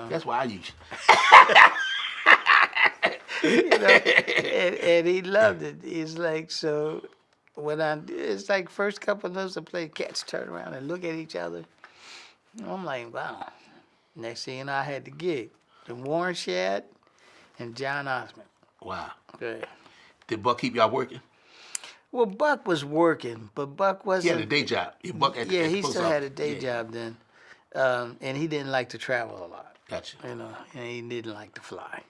That's why I use and he loved it. He's like, so when it's like first couple of notes I play, cats turn around and look at each other. I'm like, wow. Next thing you know, I had the gig. The Warren Shad and John Osmond. Wow. Yeah. Did Buck keep y'all working? Well, Buck was working, but Buck wasn't. He had a day job. He still had a day job then. And he didn't like to travel a lot. Gotcha. And he didn't like to fly.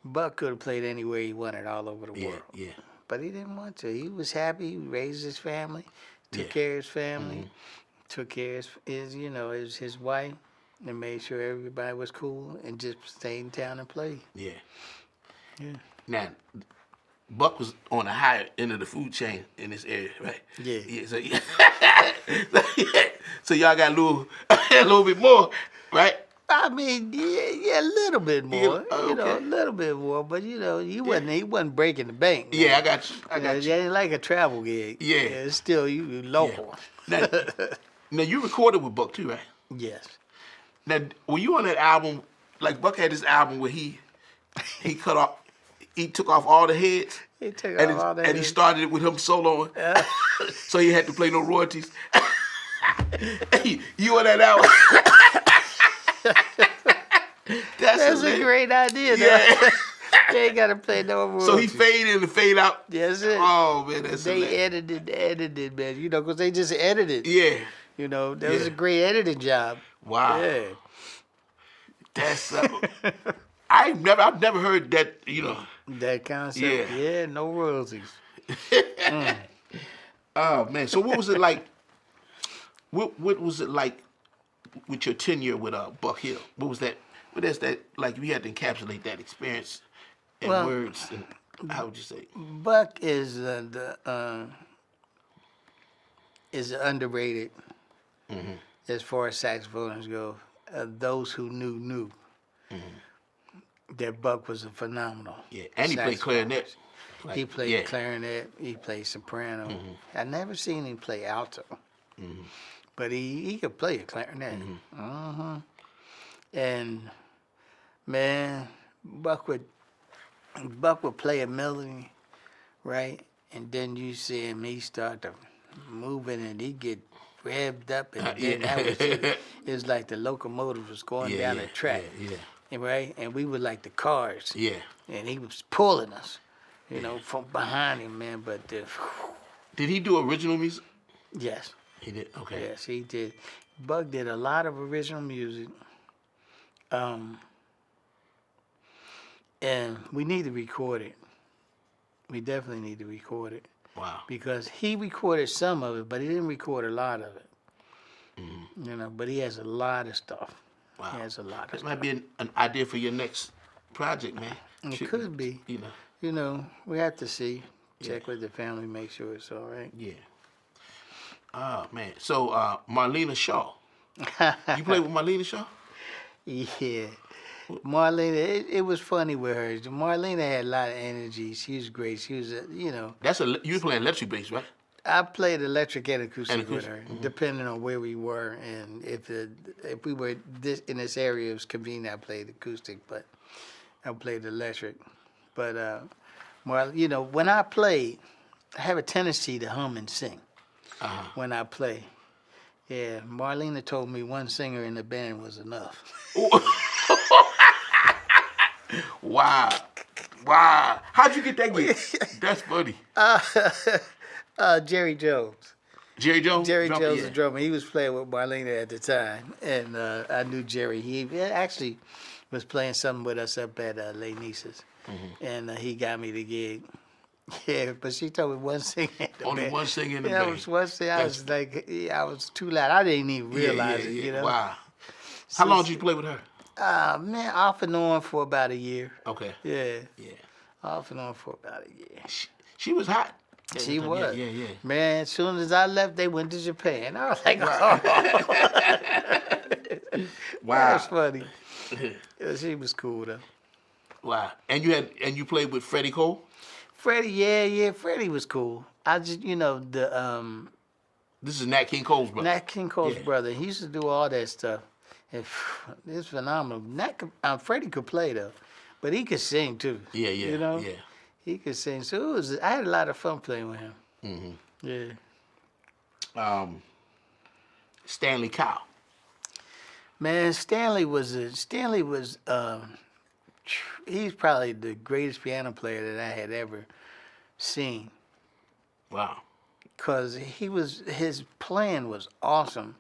Buck could have played anywhere he wanted all over the world. Yeah. But he didn't want to. He was happy. He raised his family, took care of his family, took care of his wife, and made sure everybody was cool and just stayed in town and played. Yeah. Now, Buck was on the higher end of the food chain in this area, right? Yeah. So y'all got a little bit more, right? I mean, yeah, a little bit more. Okay. A little bit more. But he wasn't breaking the bank. Yeah, I got you. It ain't like a travel gig. Yeah. It's still you local. Yeah. Now you recorded with Buck too, right? Yes. Now, were you on that album? Like Buck had this album where he took off all the heads. He took off all the heads. And he started it with him soloing. So he had to play no royalties. You on that album? That's a great idea. Yeah. They ain't got to play no royalties. So he fade in and fade out. Yes, it. Oh man, that's they edited, man. Because they just edited. Yeah. That was a great editing job. Wow. Yeah. That's I've never heard that. That concept. Yeah. No royalties. Oh man. So what was it like? What was it like with your tenure with Buck Hill? What was that? What is that like? You had to encapsulate that experience in words. And how would you say? Buck is underrated as far as saxophonists go. Those who knew that Buck was a phenomenal. Yeah, and he played clarinet. He played clarinet. He played soprano. I never seen him play alto. But he could play a clarinet. And man, Buck would play a melody, right? And then you see him, he start to moving and he get revved up, and then that was it. It was like the locomotive was going down the track. Right? And we were like the cars. Yeah. And he was pulling us, from behind him, man. But did he do original music? Yes. He did? Okay. Yes, he did. Buck did a lot of original music. And we need to record it. We definitely need to record it. Wow. Because he recorded some of it, but he didn't record a lot of it. Mm-hmm. You know, but he has a lot of stuff. Wow. He has a lot of That stuff. might be an idea for your next project, man. It could be. You know, we have to see. Check with the family, make sure it's all right. Yeah. Oh, man. So, Marlena Shaw. You play with Marlena Shaw? Yeah. Marlena, it was funny with her. Marlena had a lot of energy. She was great. She was, you know. You were playing electric bass, right? I played electric and acoustic with her, depending on where we were, and if we were in this area, it was convenient. I played acoustic, but I played electric. But you know, when I played, I have a tendency to hum and sing when I play. Yeah, Marlena told me one singer in the band was enough. Wow. How'd you get that gig? That's funny. Jerry Jones. Jerry Jones? Jerry Jones, the drummer. He was playing with Marlena at the time, and I knew Jerry. He actually was playing something with us up at Les Nices, and he got me the gig. Yeah, but she told me one singer in the Only band. one singer in the band. Yeah, was one singer. I was like, I was too loud. I didn't even realize it, you know. Wow. How long did you play with her? Man, off and on for about a year. Okay. Yeah. Off and on for about a year. She was hot. She was. Yeah. Man, as soon as I left, they went to Japan. I was like, Wow. That's funny. Yeah, she was cool though. Wow. And you played with Freddy Cole? Freddy, yeah. Freddy was cool. I just, you know, This is Nat King Cole's brother. Nat King Cole's brother. He used to do all that stuff. It's phenomenal. Freddy could play though, but he could sing too. Yeah. You know? Yeah. He could sing. So I had a lot of fun playing with him. Mm-hmm. Yeah. Stanley Cowell. Man, Stanley was he's probably the greatest piano player that I had ever seen. Wow. Because his playing was awesome.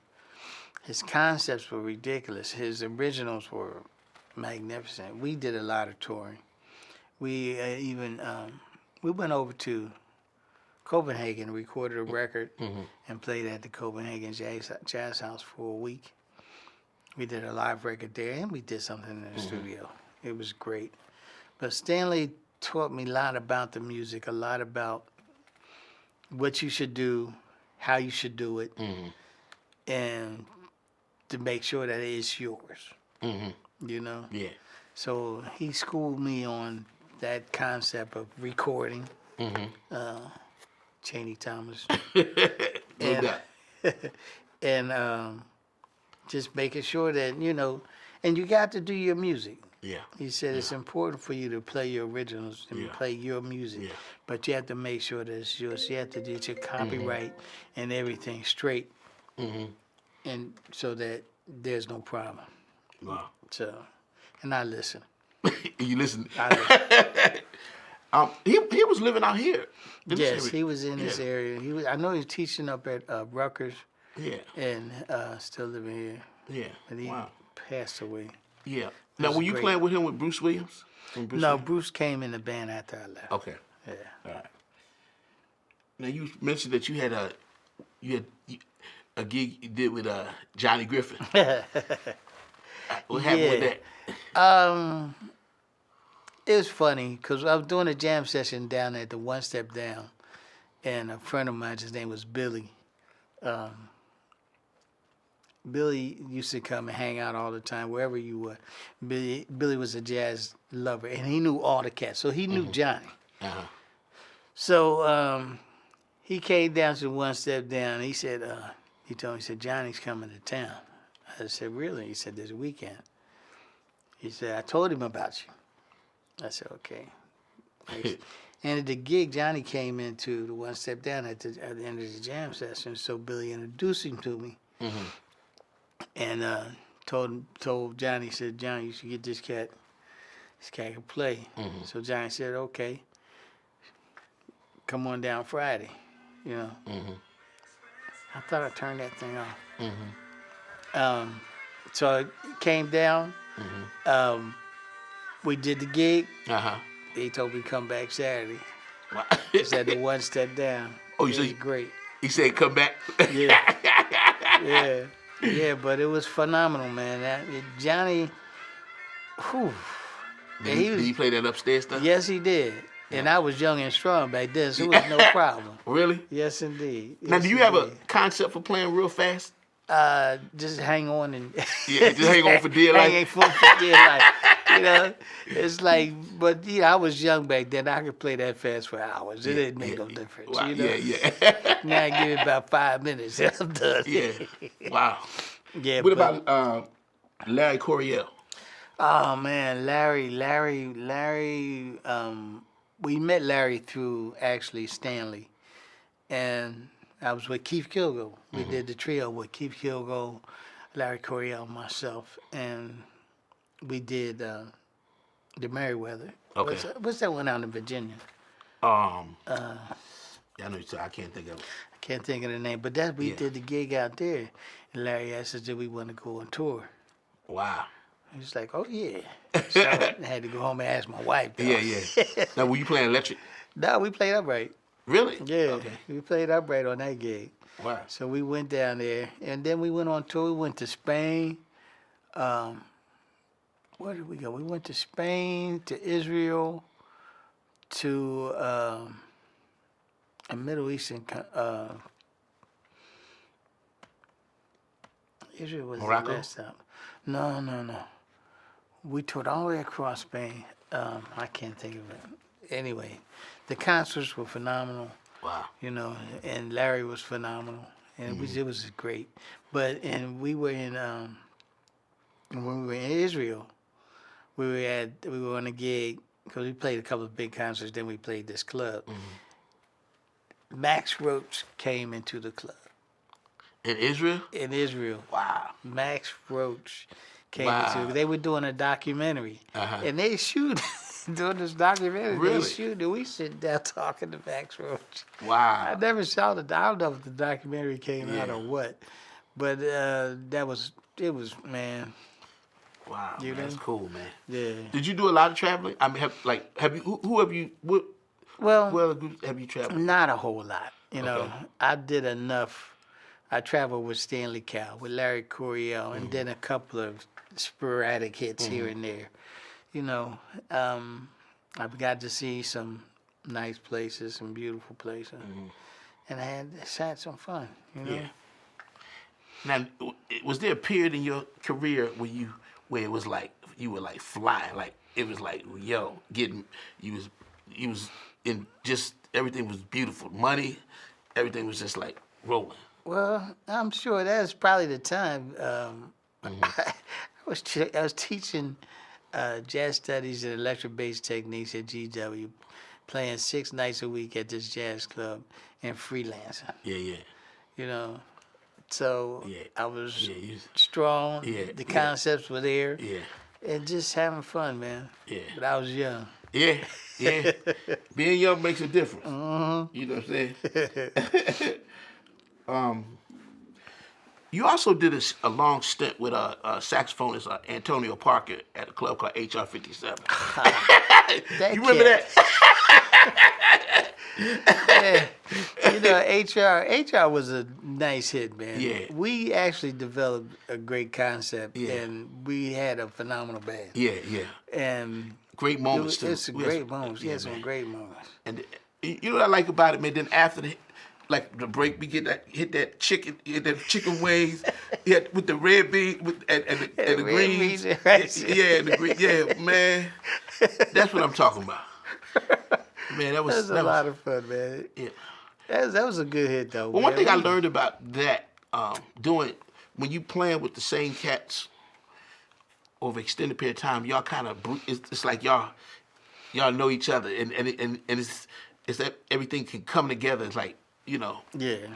His concepts were ridiculous. His originals were magnificent. We did a lot of touring. We we went over to Copenhagen, recorded a record, and played at the Copenhagen Jazz House for a week. We did a live record there, and we did something in the studio. It was great. But Stanley taught me a lot about the music, a lot about what you should do, how you should do it, and to make sure that it is yours. You know? Yeah. So he schooled me on that concept of recording. Cheyney Thomas. and just making sure that, you know, and you got to do your music. Yeah. He said it's important for you to play your originals and play your music, but you have to make sure that it's yours. You have to get your copyright and everything straight, and so that there's no problem. Wow. So, and I listen. You listen. I listen. He was living out here. Yes, he was in this area. I know he was teaching up at Rutgers. Yeah. And still living here. Yeah. And he passed away. Yeah. Now, were you playing with him with Bruce Williams? Bruce came in the band after I left. Okay. Yeah. All right. Now, you mentioned that you had a gig you did with Johnny Griffin. What happened with that? It was funny because I was doing a jam session down at the One Step Down, and a friend of mine, his name was Billy. Billy used to come and hang out all the time, wherever you were. Billy was a jazz lover, and he knew all the cats, so he knew Johnny. So he came down to One Step Down. He said, he told me, he said, Johnny's coming to town. I said, really? He said, this weekend. He said, I told him about you. I said, okay. And at the gig, Johnny came into the One Step Down at the end of the jam session, so Billy introduced him to me. And told Johnny, said, Johnny, you should get this cat. This cat can play. So Johnny said, okay. Come on down Friday, you know. I thought I turned that thing off. So I came down. We did the gig. He told me to come back Saturday. Wow. Just had the one step down. Oh, it was great. He said come back. Yeah. Yeah. Yeah, but it was phenomenal, man. Johnny, whew. Did he play that upstairs stuff? Yes, he did. Yeah. And I was young and strong back then, so it was no problem. Really? Yes, indeed. Now, do you have a concept for playing real fast? Just hang on and just hang on for dear life. Hang for dear life. You know, it's like, but I was young back then. I could play that fast for hours. It didn't make no difference. Wow. You know? Yeah. Now I give it about 5 minutes and I'm done. Yeah. Wow. Yeah. What about Larry Coryell? Oh man, Larry. We met Larry through actually Stanley, and I was with Keith Kilgo. We did the trio with Keith Kilgo, Larry Coryell, myself, and we did the Merriweather. Okay. What's that one out in Virginia? I know you said I can't think of it. I can't think of the name, but we did the gig out there, and Larry asked us, did we want to go on tour? Wow. He was like, oh yeah. So I had to go home and ask my wife. Though. Yeah. Now, were you playing electric? No, we played upright. Really? Yeah. Okay. We played upright on that gig. Wow. So we went down there, and then we went on tour. We went to Spain. Where did we go? We went to Spain, to Israel, to a Middle Eastern. Israel was Morocco? the last time. No. We toured all the way across Spain. I can't think of it. Anyway, the concerts were phenomenal. Wow. You know, and Larry was phenomenal, and it was great. And we were in when we were in Israel, we were on a gig because we played a couple of big concerts. Then we played this club. Max Roach came into the club. In Israel? In Israel. Wow. Max Roach came into. They were doing a documentary, and they shoot doing this documentary. Really? They shoot, and we sit down talking to Max Roach. Wow. I never saw the. I don't know if the documentary came out or what, but it was man. Wow, man, that's cool, man. Yeah. Did you do a lot of traveling? I mean, have you? Who have you? Well, have you traveled? Not a whole lot. You know, I did enough. I traveled with Stanley Cowell, with Larry Coryell, and then a couple of sporadic hits here and there. You know, I've got to see some nice places, some beautiful places, and I had some fun. You know. Yeah. Now, was there a period in your career where it was like you were like flying, like it was like you was in just everything was beautiful, money, everything was just like rolling. Well, I'm sure that's probably the time. I was teaching jazz studies and electric bass techniques at GW, playing 6 nights a week at this jazz club and freelancing. Yeah. You know, so I was strong. The concepts were there. Yeah. And just having fun, man. Yeah. But I was young. Yeah. Being young makes a difference. You know what I'm saying? You also did a long stint with a saxophonist Antonio Parker at a club called HR 57. You remember that? Yeah. You know, HR was a nice hit, man. Yeah. We actually developed a great concept, and we had a phenomenal band. Yeah. And great moments too. It's great moments. We had some great moments. And you know what I like about it, man? Then after the break, we hit that chicken wings, with the red bean and the greens, man. That's what I'm talking about. Man, that was a lot of fun, man. Yeah, that was a good hit though. Well, one thing I learned about that doing when you playing with the same cats over extended period of time, y'all kind of it's like y'all know each other, and it's that everything can come together. It's like. You know. Yeah.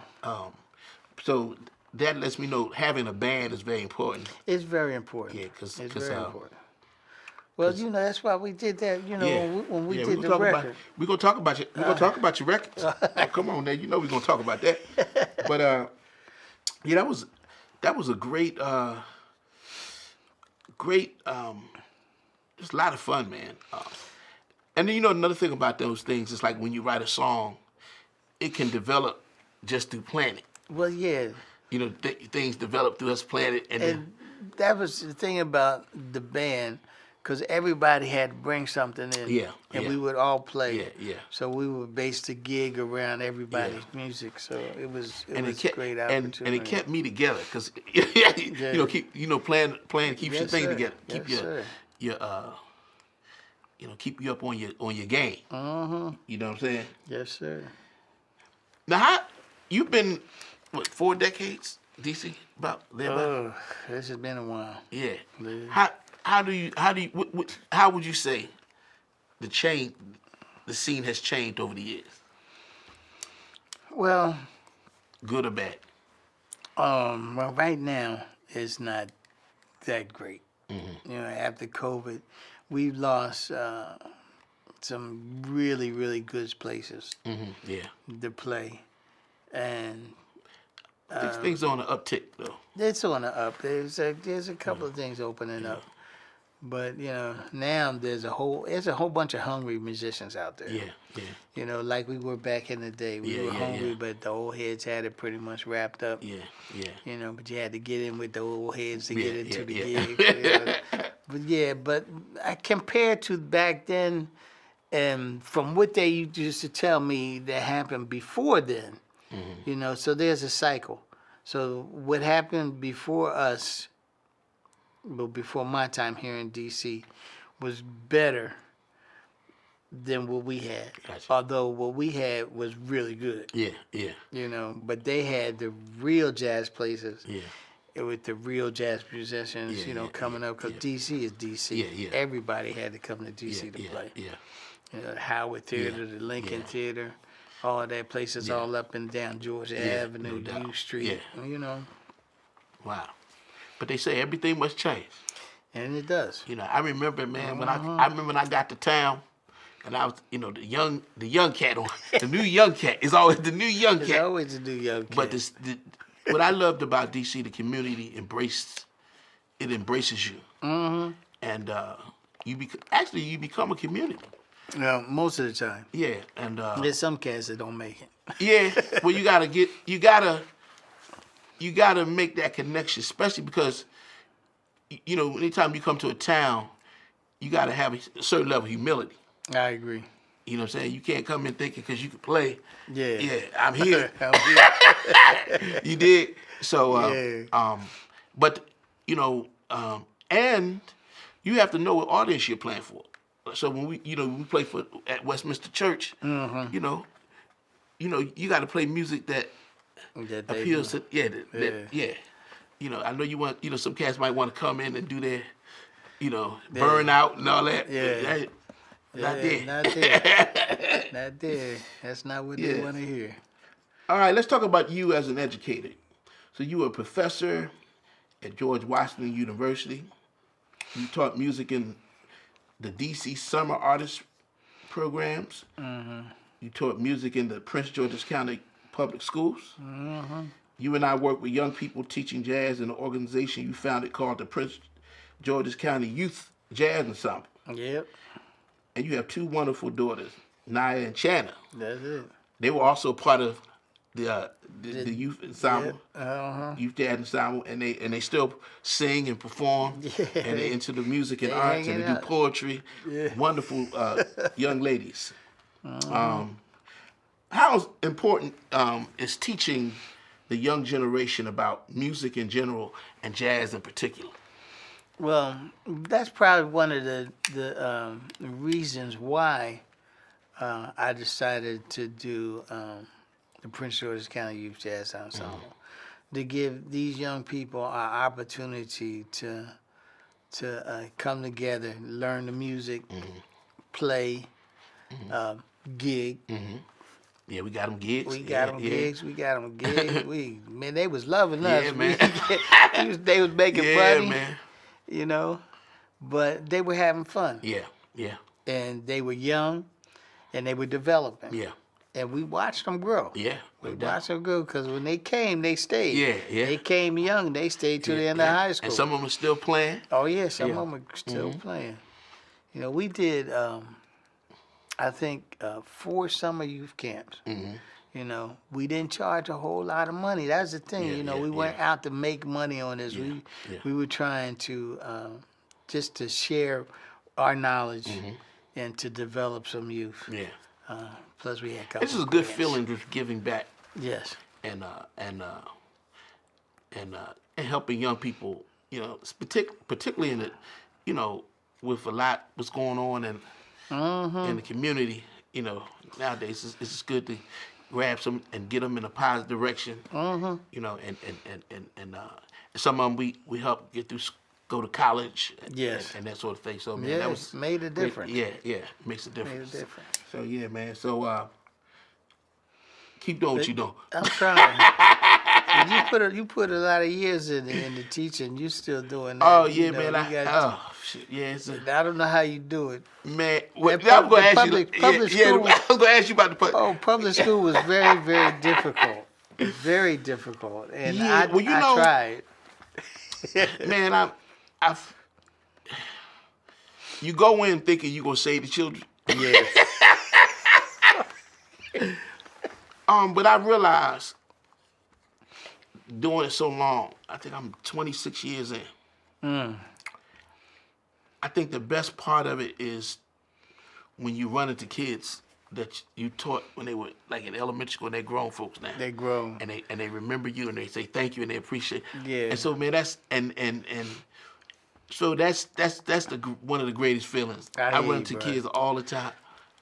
So that lets me know having a band is very important. It's very important. Yeah, because it's very important. Well, you know, that's why we did that. You know, when we did the record. We're gonna talk about you. We're gonna talk about your records. Come on, now. You know we're gonna talk about that. But that was a great, just a lot of fun, man. And then, you know, another thing about those things is like when you write a song, it can develop just through planning. Well, yeah. You know, things develop through us planning. And that was the thing about the band, because everybody had to bring something in. Yeah. And we would all play. Yeah, yeah. So we would base the gig around everybody's music. So it was a great opportunity. And it kept me together because, you know, playing keeps your thing together. Keep keep you up on your game. Mm-hmm. You know what I'm saying? Yes, sir. Now, you've been, 4 decades, DC? About there? Oh, this has been a while. Yeah. How would you say the scene has changed over the years? Well, good or bad? Well, right now it's not that great. Mm-hmm. You know, after COVID, we've lost some really, really good places to play, and things are on an uptick though. It's on the up. There's a couple of things opening up, but you know now there's a whole bunch of hungry musicians out there. Yeah. You know, like we were back in the day. We were hungry, but the old heads had it pretty much wrapped up. Yeah. You know, but you had to get in with the old heads to get into the gig. You know? But compared to back then, and from what they used to tell me that happened before then, you know, so there's a cycle. So what happened before us, well, before my time here in D.C., was better than what we had. Gotcha. Although what we had was really good. Yeah. You know, but they had the real jazz places. Yeah. With the real jazz musicians, coming up, because D.C. is D.C. Yeah. Everybody had to come to D.C. to play. Yeah. You know, the Howard Theater, the Lincoln Theater, all of that places all up and down Georgia Avenue, U Street. You know. Wow. But they say everything must change. And it does. You know, I remember, man, when I remember when I got to town, and I was, you know, the young cat on the new young cat is always the new young cat. It's always the new young cat. But what I loved about DC, the community embraces you, and you become a community. Yeah, most of the time. Yeah, and there's some cats that don't make it. Yeah, well, you gotta make that connection, especially because, you know, anytime you come to a town, you gotta have a certain level of humility. I agree. You know what I'm saying? You can't come in thinking because you can play. Yeah, I'm here. You did. So, but you know, and you have to know what audience you're playing for. So when we play at Westminster Church, you know, you got to play music that appeals to You know, I know you want. You know, some cats might want to come in and do their, burn out and all that. Yeah. Not there. Not there. That's not what they want to hear. All right, let's talk about you as an educator. So you were a professor at George Washington University. You taught music in the D.C. Summer Artist programs. You taught music in the Prince George's County Public Schools. You and I worked with young people teaching jazz in an organization you founded called the Prince George's County Youth Jazz Ensemble. Yep. And you have 2 wonderful daughters, Naya and Chana. That's it. They were also part of the youth ensemble, youth jazz ensemble, and they still sing and perform, and they're into the music and arts, and they do poetry. Wonderful young ladies. How important is teaching the young generation about music in general and jazz in particular? Well, that's probably one of the reasons why I decided to do the Prince George's County Youth Jazz Ensemble, to give these young people an opportunity to come together, learn the music, play, gig. Yeah, we got them gigs. We got them gigs. Man, they was loving us. Yeah, man. They was making money. Man. You know, but they were having fun. Yeah. And they were young, and they were developing. Yeah. And we watched them grow. Yeah. We watched them grow, because when they came, they stayed. Yeah. They came young. They stayed till the end of high school. And some of them are still playing? Oh, yeah. Some of them are still playing. You know, we did I think 4 summer youth camps. You know, we didn't charge a whole lot of money. That's the thing. You know, we weren't out to make money on this. We were trying to just to share our knowledge and to develop some youth. Plus, we had a couple. This is a good feeling, just giving back. Yes. And helping young people. You know, particularly in the, you know, with a lot what's going on in the community. You know, nowadays it's just good to grab some and get them in a positive direction. You know, and some of them we help get through, go to college. And that sort of thing. So man, that was made a difference. Makes a difference. Made a difference. So yeah, man. So keep doing what you doing. I'm trying. You put a lot of years in the teaching. You still doing that. Oh yeah, man. Shit. Yeah, I don't know how you do it, man. I'm gonna ask you. Public school. I was gonna ask you about the public. Oh, public school was very, very difficult. Very difficult, and I tried. Man, you go in thinking you gonna save the children. Yes. But I realized doing it so long, I think I'm 26 years in. I think the best part of it is when you run into kids that you taught when they were like in elementary school. They're grown folks now. They're grown, and they remember you and they say thank you and they appreciate. Yeah. And so man, that's so that's one of the greatest feelings. I run into kids all the time.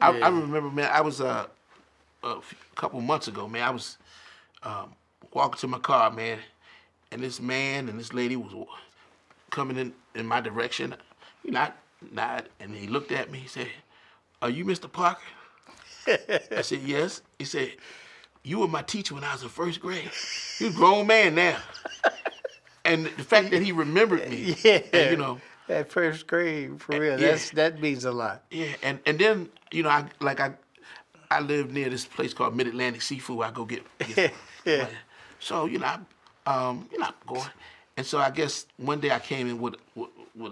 I remember, man. I was a couple months ago, man. I was walking to my car, man, and this man and this lady was coming in my direction. You know, I nodded, and he looked at me. He said, "Are you Mr. Parker?" I said, "Yes." He said, "You were my teacher when I was in first grade." He's a grown man now, and the fact that he remembered me, and, you know, at first grade for real, that means a lot. Yeah, and then you know, I live near this place called Mid Atlantic Seafood. I go get So you know, I'm going, and so I guess one day I came in with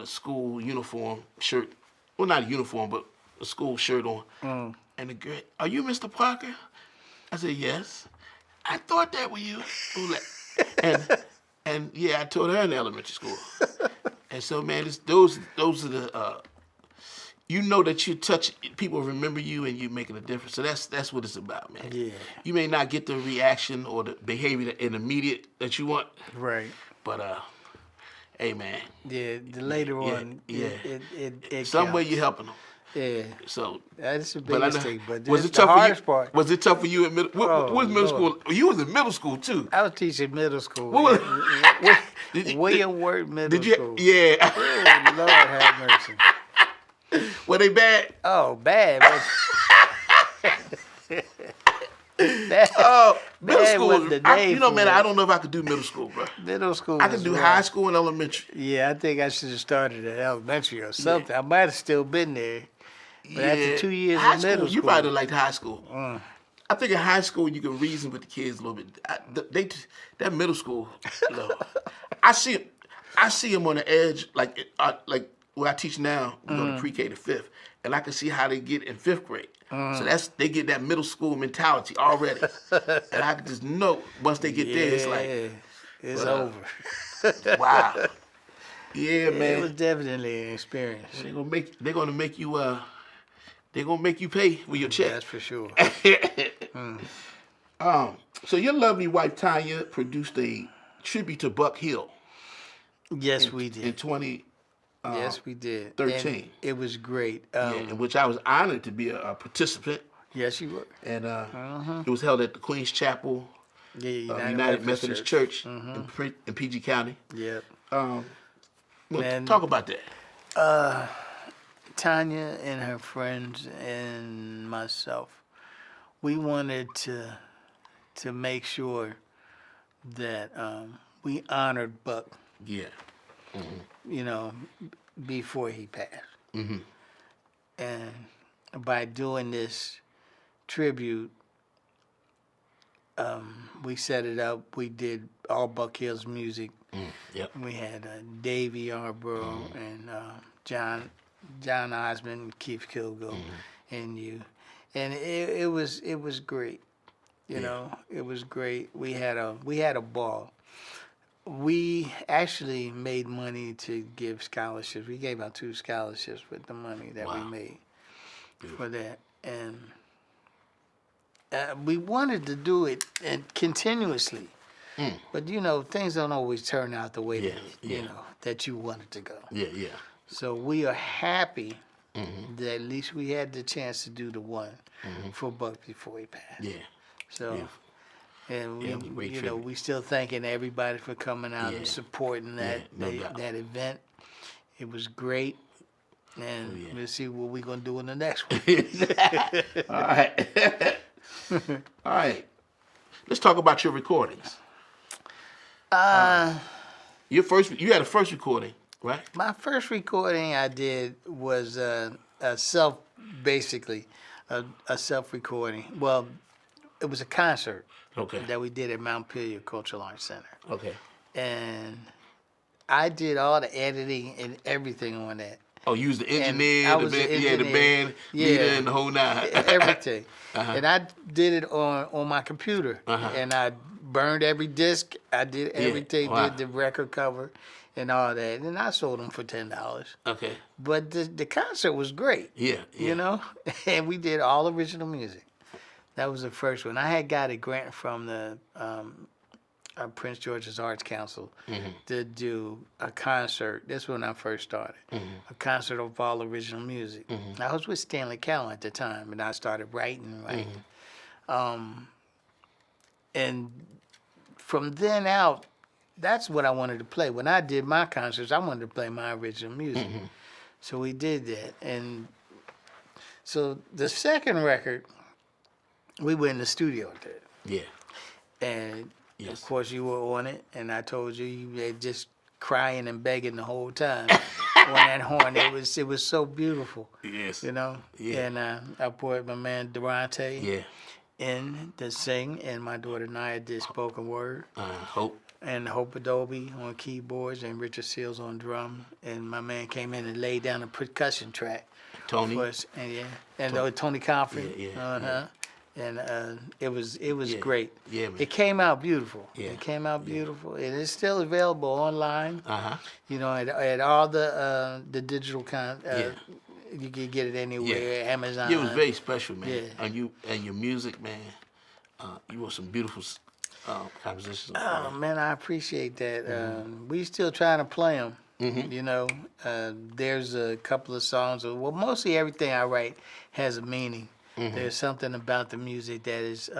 a school uniform shirt, well not a uniform but a school shirt on, and the girl, "Are you Mr. Parker?" I said, "Yes." "I thought that were you." and yeah, I taught her in elementary school, and so man, those are the. You know that you touch people, remember you, and you making a difference. So that's what it's about, man. Yeah. You may not get the reaction or the behavior in immediate that you want. Right. But hey, man. Yeah. The later on, it some counts. way you're helping them. Yeah. So that's the biggest thing. But was it the tough hardest for you? part. Was it tough for you at middle? What was middle school? You was in middle school too. I was teaching middle school. What was William Wirt Middle School. Yeah. Oh, Lord have mercy. Were they bad? Oh, bad. Middle school was the day. You know, man, I don't know if I could do middle school, bro. Middle school. I could do high school and elementary. Yeah, I think I should have started at elementary or something. Yeah. I might have still been there. But after 2 years in middle school. You probably liked high school. I think in high school you can reason with the kids a little bit. That middle school, you know, I see them on the edge, like where I teach now. We go to pre-K to 5th, and I can see how they get in 5th grade. So they get that middle school mentality already, and I can just know once they get there, it's like it's over. Wow. Yeah, man. It was definitely an experience. They're gonna make you pay with your check. That's for sure. So your lovely wife Tanya produced a tribute to Buck Hill. Yes, we did. In 20. Yes, we did. 13. And it was great. In which I was honored to be a participant. Yes, you were. And it was held at the Queens Chapel, United Methodist Church in PG County. Yep. Talk about that. Tanya and her friends and myself, we wanted to make sure that we honored Buck. Yeah. You know, before he passed. And by doing this tribute, we set it up. We did all Buck Hill's music. Yep. We had Davey Yarbrough and John Osmond, Keith Kilgo, and you. and it was great. You know, it was great. We had a ball. We actually made money to give scholarships. We gave out 2 scholarships with the money that we made for that, and we wanted to do it and continuously. But you know, things don't always turn out the way that you know that you want it to go. So we are happy that at least we had the chance to do the one for Buck before he passed. So, and we, you know, we still thanking everybody for coming out and supporting that that event. It was great, and we'll see what we're gonna do in the next one. All right, all right. Let's talk about your recordings. You had a first recording, right? My first recording I did was a self-recording. Well, it was a concert that we did at Montpelier Cultural Arts Center. And I did all the editing and everything on that. Oh, you was the engineer, the band leader, and the whole nine. Everything. And I did it on my computer. And I burned every disc. I did everything, did the record cover and all that. And I sold them for $10. But the concert was great. You know? And we did all original music. That was the first one. I had got a grant from the Prince George's Arts Council to do a concert. That's when I first started. A concert of all original music. I was with Stanley Cowell at the time, and I started writing. And from then out, that's what I wanted to play. When I did my concerts, I wanted to play my original music. So we did that. And so the second record, we went in the studio and did it. And of course you were on it, and I told you were just crying and begging the whole time on that horn. It was so beautiful. You know? And I brought my man Durante in to sing, and my daughter Naya did spoken word. Hope. And Hope Adobe on keyboards, and Richard Seals on drum. And my man came in and laid down a percussion track. Tony. For us. And Tony Comfrey. And it was great. Man. It came out beautiful. It came out beautiful. It is still available online. You know, at all the digital you can get it anywhere. Amazon. It was very special, man. And your music, man. You wrote some beautiful compositions. Oh man, I appreciate that. We still trying to play them. You know, there's a couple of songs. Well, mostly everything I write has a meaning. There's something about the music that is,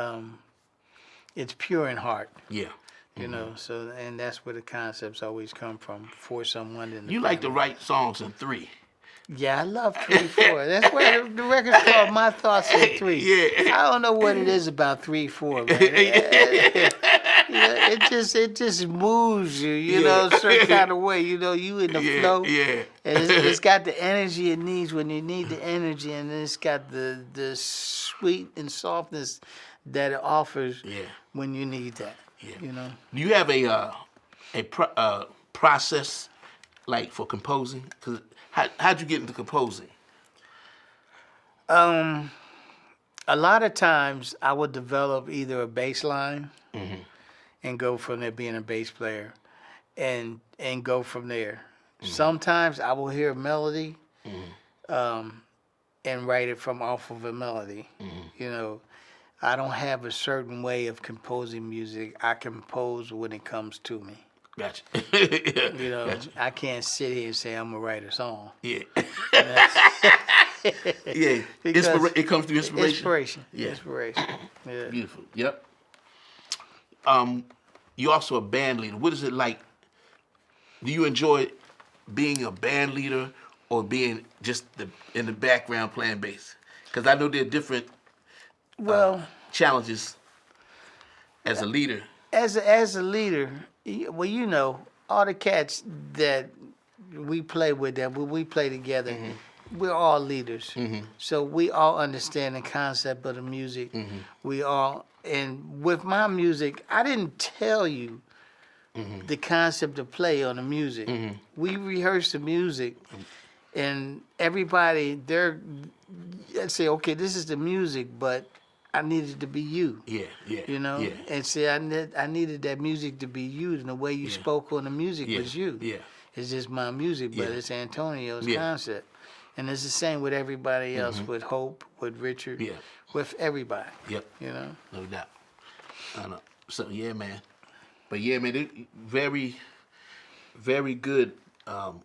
it's pure in heart. You know, so, and that's where the concepts always come from, for someone in the You like to write songs in 3. Yeah, I love 3/4. That's why the record's called My Thoughts in 3. I don't know what it is about 3/4, man. It just moves you, you know, a certain kind of way. You know, you in the flow. And it's got the energy it needs when you need the energy, and it's got the sweet and softness that it offers when you need that. You know. Do you have a process like for composing? 'Cause how'd you get into composing? A lot of times I would develop either a bass line and go from there, being a bass player, and go from there. Sometimes I will hear a melody and write it from off of a melody. You know, I don't have a certain way of composing music. I compose when it comes to me. Gotcha. You know, I can't sit here and say I'm gonna write a song. It comes through inspiration. Inspiration. Beautiful. Yep. You're also a band leader. What is it like? Do you enjoy being a band leader or being just in the background playing bass? Because I know there are different challenges as a leader. As a leader, well, you know, all the cats that we play with, that when we play together, we're all leaders. So we all understand the concept of the music. We all, and with my music, I didn't tell you the concept of play on the music. We rehearse the music, and everybody, I'd say, okay, this is the music, but I needed to be you. Yeah, yeah. You know, yeah. and say I needed that music to be you, and the way you spoke on the music was you. Yeah. It's just my music, but it's Antonio's concept. And it's the same with everybody else, with Hope, with Richard, with everybody. Yep. You know? No doubt. I know. So, yeah, man. But, yeah, man, very, very good. That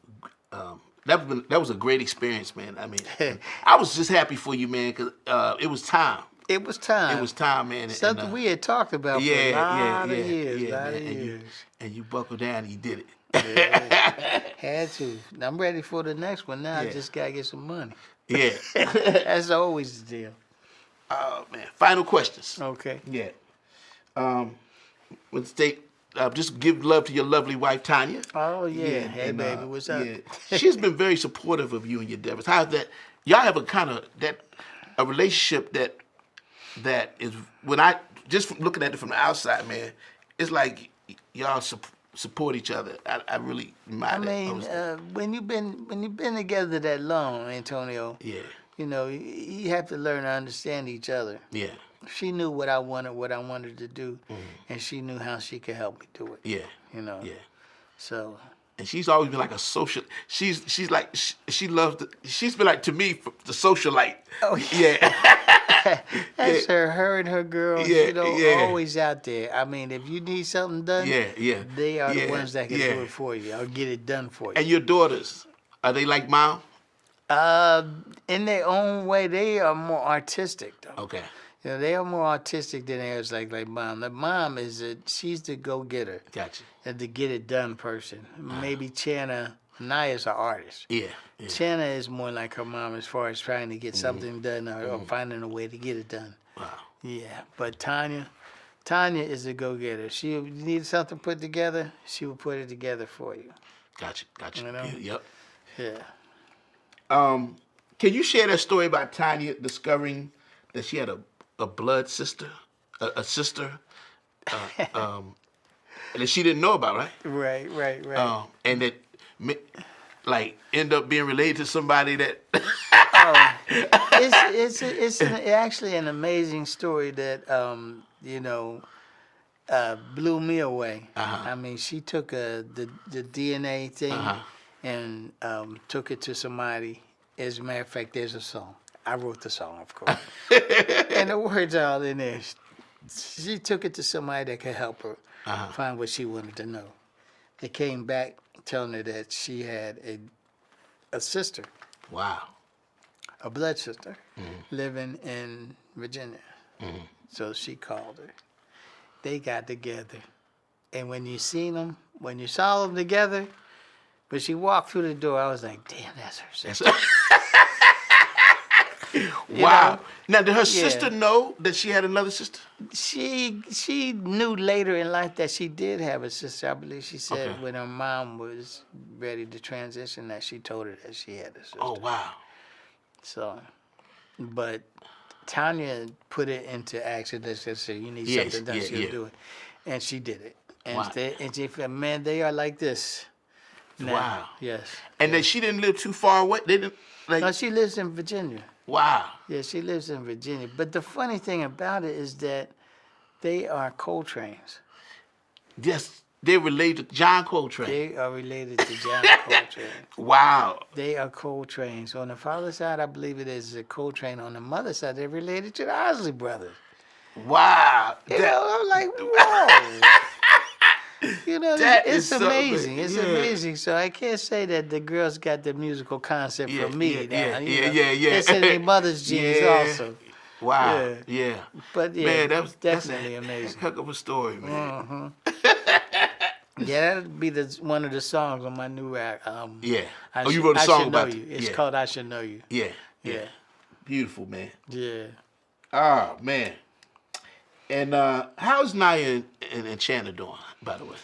was a great experience, man. I mean, I was just happy for you, man, because it was time. It was time. It was time, man. Something we had talked about for a lot of years. And you buckled down and you did it. Had to. I'm ready for the next one now. I just got to get some money. Yeah. That's always the deal. Oh, man. Final questions. Okay. Yeah. Let's take, just give love to your lovely wife, Tanya. Oh, yeah. Hey, and, baby, what's up? Yeah. She's been very supportive of you and your endeavors. How's that? Y'all have a kind of, a relationship that is, when I, just from looking at it from the outside, man, it's like y'all support each other. I really admire that. I mean, when you've been together that long, Antonio, you know, you have to learn to understand each other. Yeah. She knew what I wanted to do, and she knew how she could help me do it. Yeah. You know. Yeah. So. And she's always been like a social. She's like she loves. She's been like to me the socialite. Oh yeah. That's her and her girls. You know, always out there. I mean, if you need something done, they are the ones that can do it for you or get it done for you. And your daughters, are they like mom? In their own way, they are more artistic though. Okay. You know, they are more artistic than theirs, like mom. The mom she's the go-getter. Gotcha. And the get-it-done person. Maybe Channa, Naya's an artist. Yeah. Channa is more like her mom as far as trying to get something done or finding a way to get it done. Wow. Yeah, but Tanya is a go-getter. She need something put together, she will put it together for you. Gotcha. You know? Yep. Yeah. Can you share that story about Tanya discovering that she had a blood sister, a sister, and that she didn't know about, right? Right. And that, like, end up being related to somebody that. It's actually an amazing story that blew me away. I mean, she took the DNA thing and took it to somebody. As a matter of fact, there's a song. I wrote the song, of course. And the words are all in there. She took it to somebody that could help her find what she wanted to know. They came back telling her that she had a sister. Wow. A blood sister living in Virginia. So she called her. They got together. And when you saw them together, but she walked through the door, I was like, damn, that's her sister. Wow. Now, did her sister know that she had another sister? She knew later in life that she did have a sister. I believe she said when her mom was ready to transition that she told her that she had a sister. Oh, wow. So, but Tanya put it into action. That said, you need something done, she'll do it. And she did it. And she said, man, they are like this. Now. Wow. Yes. And then she didn't live too far away? No, she lives in Virginia. Wow. Yeah, she lives in Virginia. But the funny thing about it is that they are Coltrane's. Yes, they're related to John Coltrane. They are related to John Coltrane. Wow. They are Coltrane's. On the father's side, I believe it is a Coltrane. On the mother's side, they're related to the Isley brothers. Wow. I'm like, whoa. You know, it's amazing. It's amazing. So I can't say that the girls got the musical concept from me. Yeah. It's in their mother's genes also. Wow. Yeah. But man, that's definitely that's amazing. a heck of a story, man. Yeah, that'll be one of the songs on my new album. Yeah. You wrote a song about you. It's called I Should Know You. Yeah. Beautiful, man. Yeah. Oh, man. And how's Naya and Channa doing, by the way?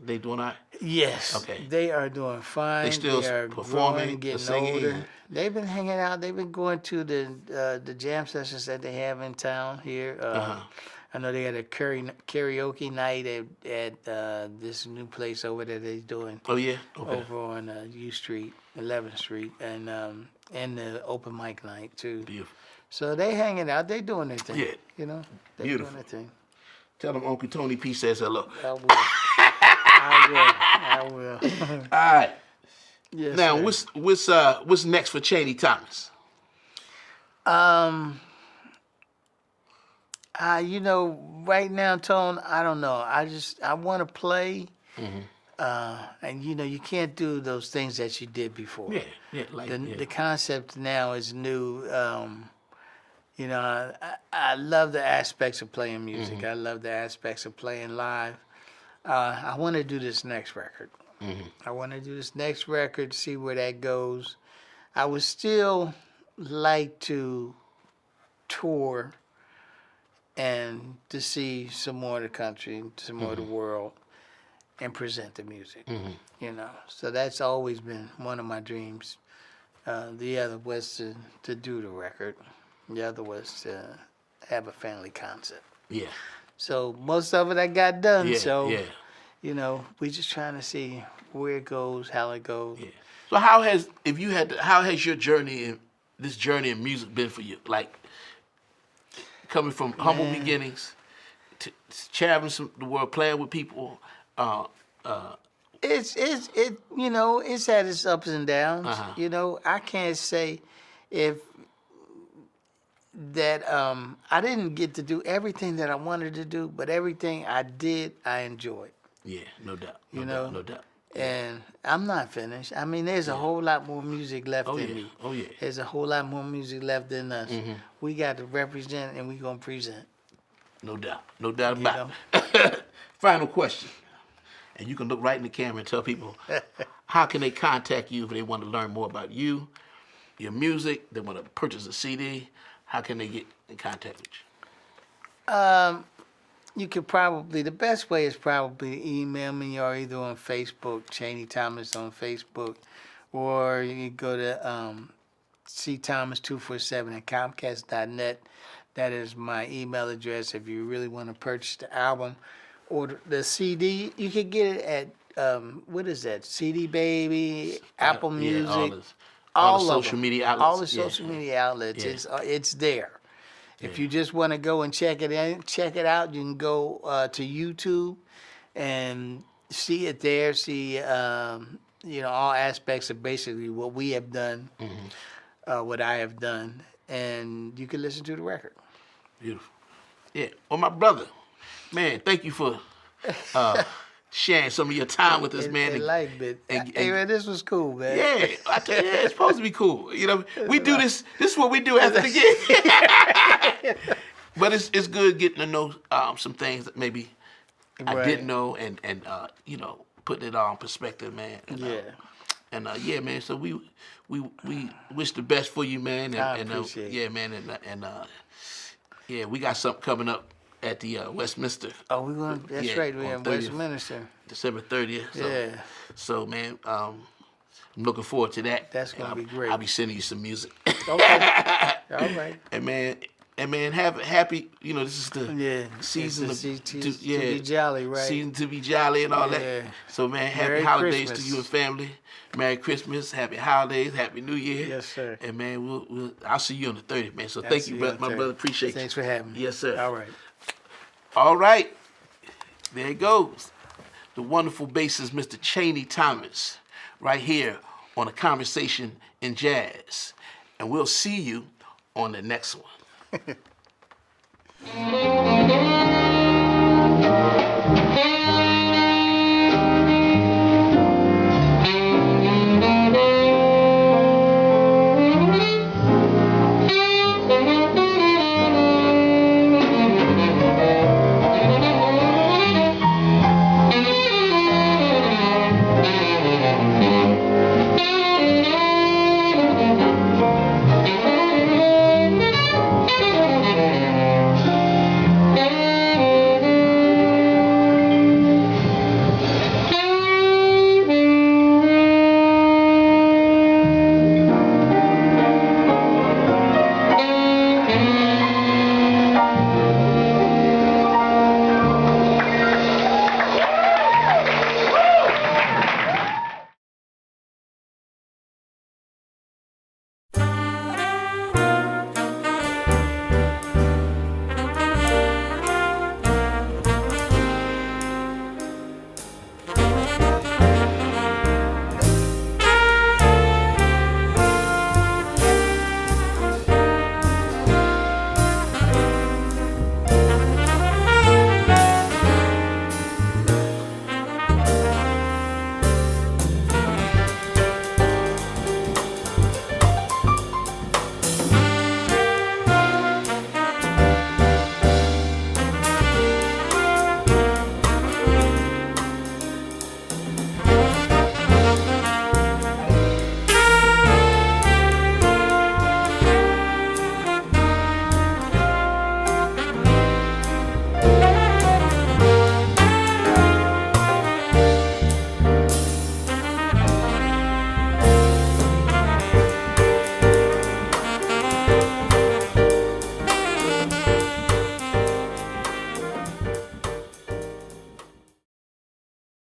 They doing all right? Yes. Okay. They are doing fine. They still are performing, growing, getting singing? older. They've been hanging out. They've been going to the jam sessions that they have in town here. I know they had a karaoke night at this new place over there they're doing. Oh yeah, okay. Over on U Street, 11th Street, and the open mic night too. Beautiful. So they hanging out, they doing their thing. Yeah. You know, they Beautiful. doing their thing. Tell them Uncle Tony P says hello. I will. I will. All right. Yes. Now, sir. what's next for Cheyney Thomas? You know, right now, Tone, I don't know. I want to play, and you know, you can't do those things that you did before. Yeah, like The concept now is new. You know, I love the aspects of playing music. I love the aspects of playing live. I want to do this next record. I want to do this next record, see where that goes. I would still like to tour and to see some more of the country, some more of the world, and present the music. You know, so that's always been one of my dreams. The other was to do the record. The other was to have a family concert. Yeah. So most of it I got done. Yeah, so yeah. you know, we just trying to see where it goes, how it goes. Yeah. So how has your journey in music been for you? Like coming from humble beginnings to traveling the world, playing with people. It's you know, it's had its ups and downs. You know, I can't say if that I didn't get to do everything that I wanted to do, but everything I did, I enjoyed. Yeah, no doubt. No doubt. And I'm not finished. I mean, there's a whole lot more music left in me. Oh yeah. There's a whole lot more music left in us. We got to represent, and we gonna present. No doubt about it. Final question, and you can look right in the camera and tell people how can they contact you if they want to learn more about you, your music, they want to purchase a CD. How can they get in contact with you? You could probably, the best way is probably email me or either on Facebook, Cheyney Thomas on Facebook, or you can go to cthomas247 at comcast.net. That is my email address if you really want to purchase the album. Or the CD, you can get it at, what is that, CD Baby, Apple Music. All the social media outlets. All the social media outlets. It's there. If you just want to go and check it out, you can go to YouTube and see it there. See, you know, all aspects of basically what we have done, what I have done, and you can listen to the record. Beautiful. Yeah. Well, my brother, man, thank you for sharing some of your time with us, man. Hey, man, this was cool, man. Yeah, it's supposed to be cool. You know, we do this. This is what we do after the gig. But it's good getting to know some things that maybe I didn't know, and you know, putting it all in perspective, man. And, yeah, man. So we wish the best for you, man. I appreciate it. Yeah, man. And yeah, we got something coming up at the Westminster. Oh, we're going. That's right. We're in Westminster. December 30th. So, Yeah. So, man, I'm looking forward to that. That's gonna be great. I'll be sending you some music. Okay. All right. And man, have a happy. You know, this is the season to be jolly, right? Season to be jolly and all that. So, man, happy Merry holidays Christmas. to you and family. Merry Christmas, happy holidays, happy New Year. Yes, sir. And man, I'll see you on the 30th, man. So thank you, my brother. Appreciate you. Thanks for having me. Yes, sir. All right. All right. There it goes. The wonderful bassist, Mr. Cheyney Thomas, right here on A Conversation in Jazz. And we'll see you on the next one.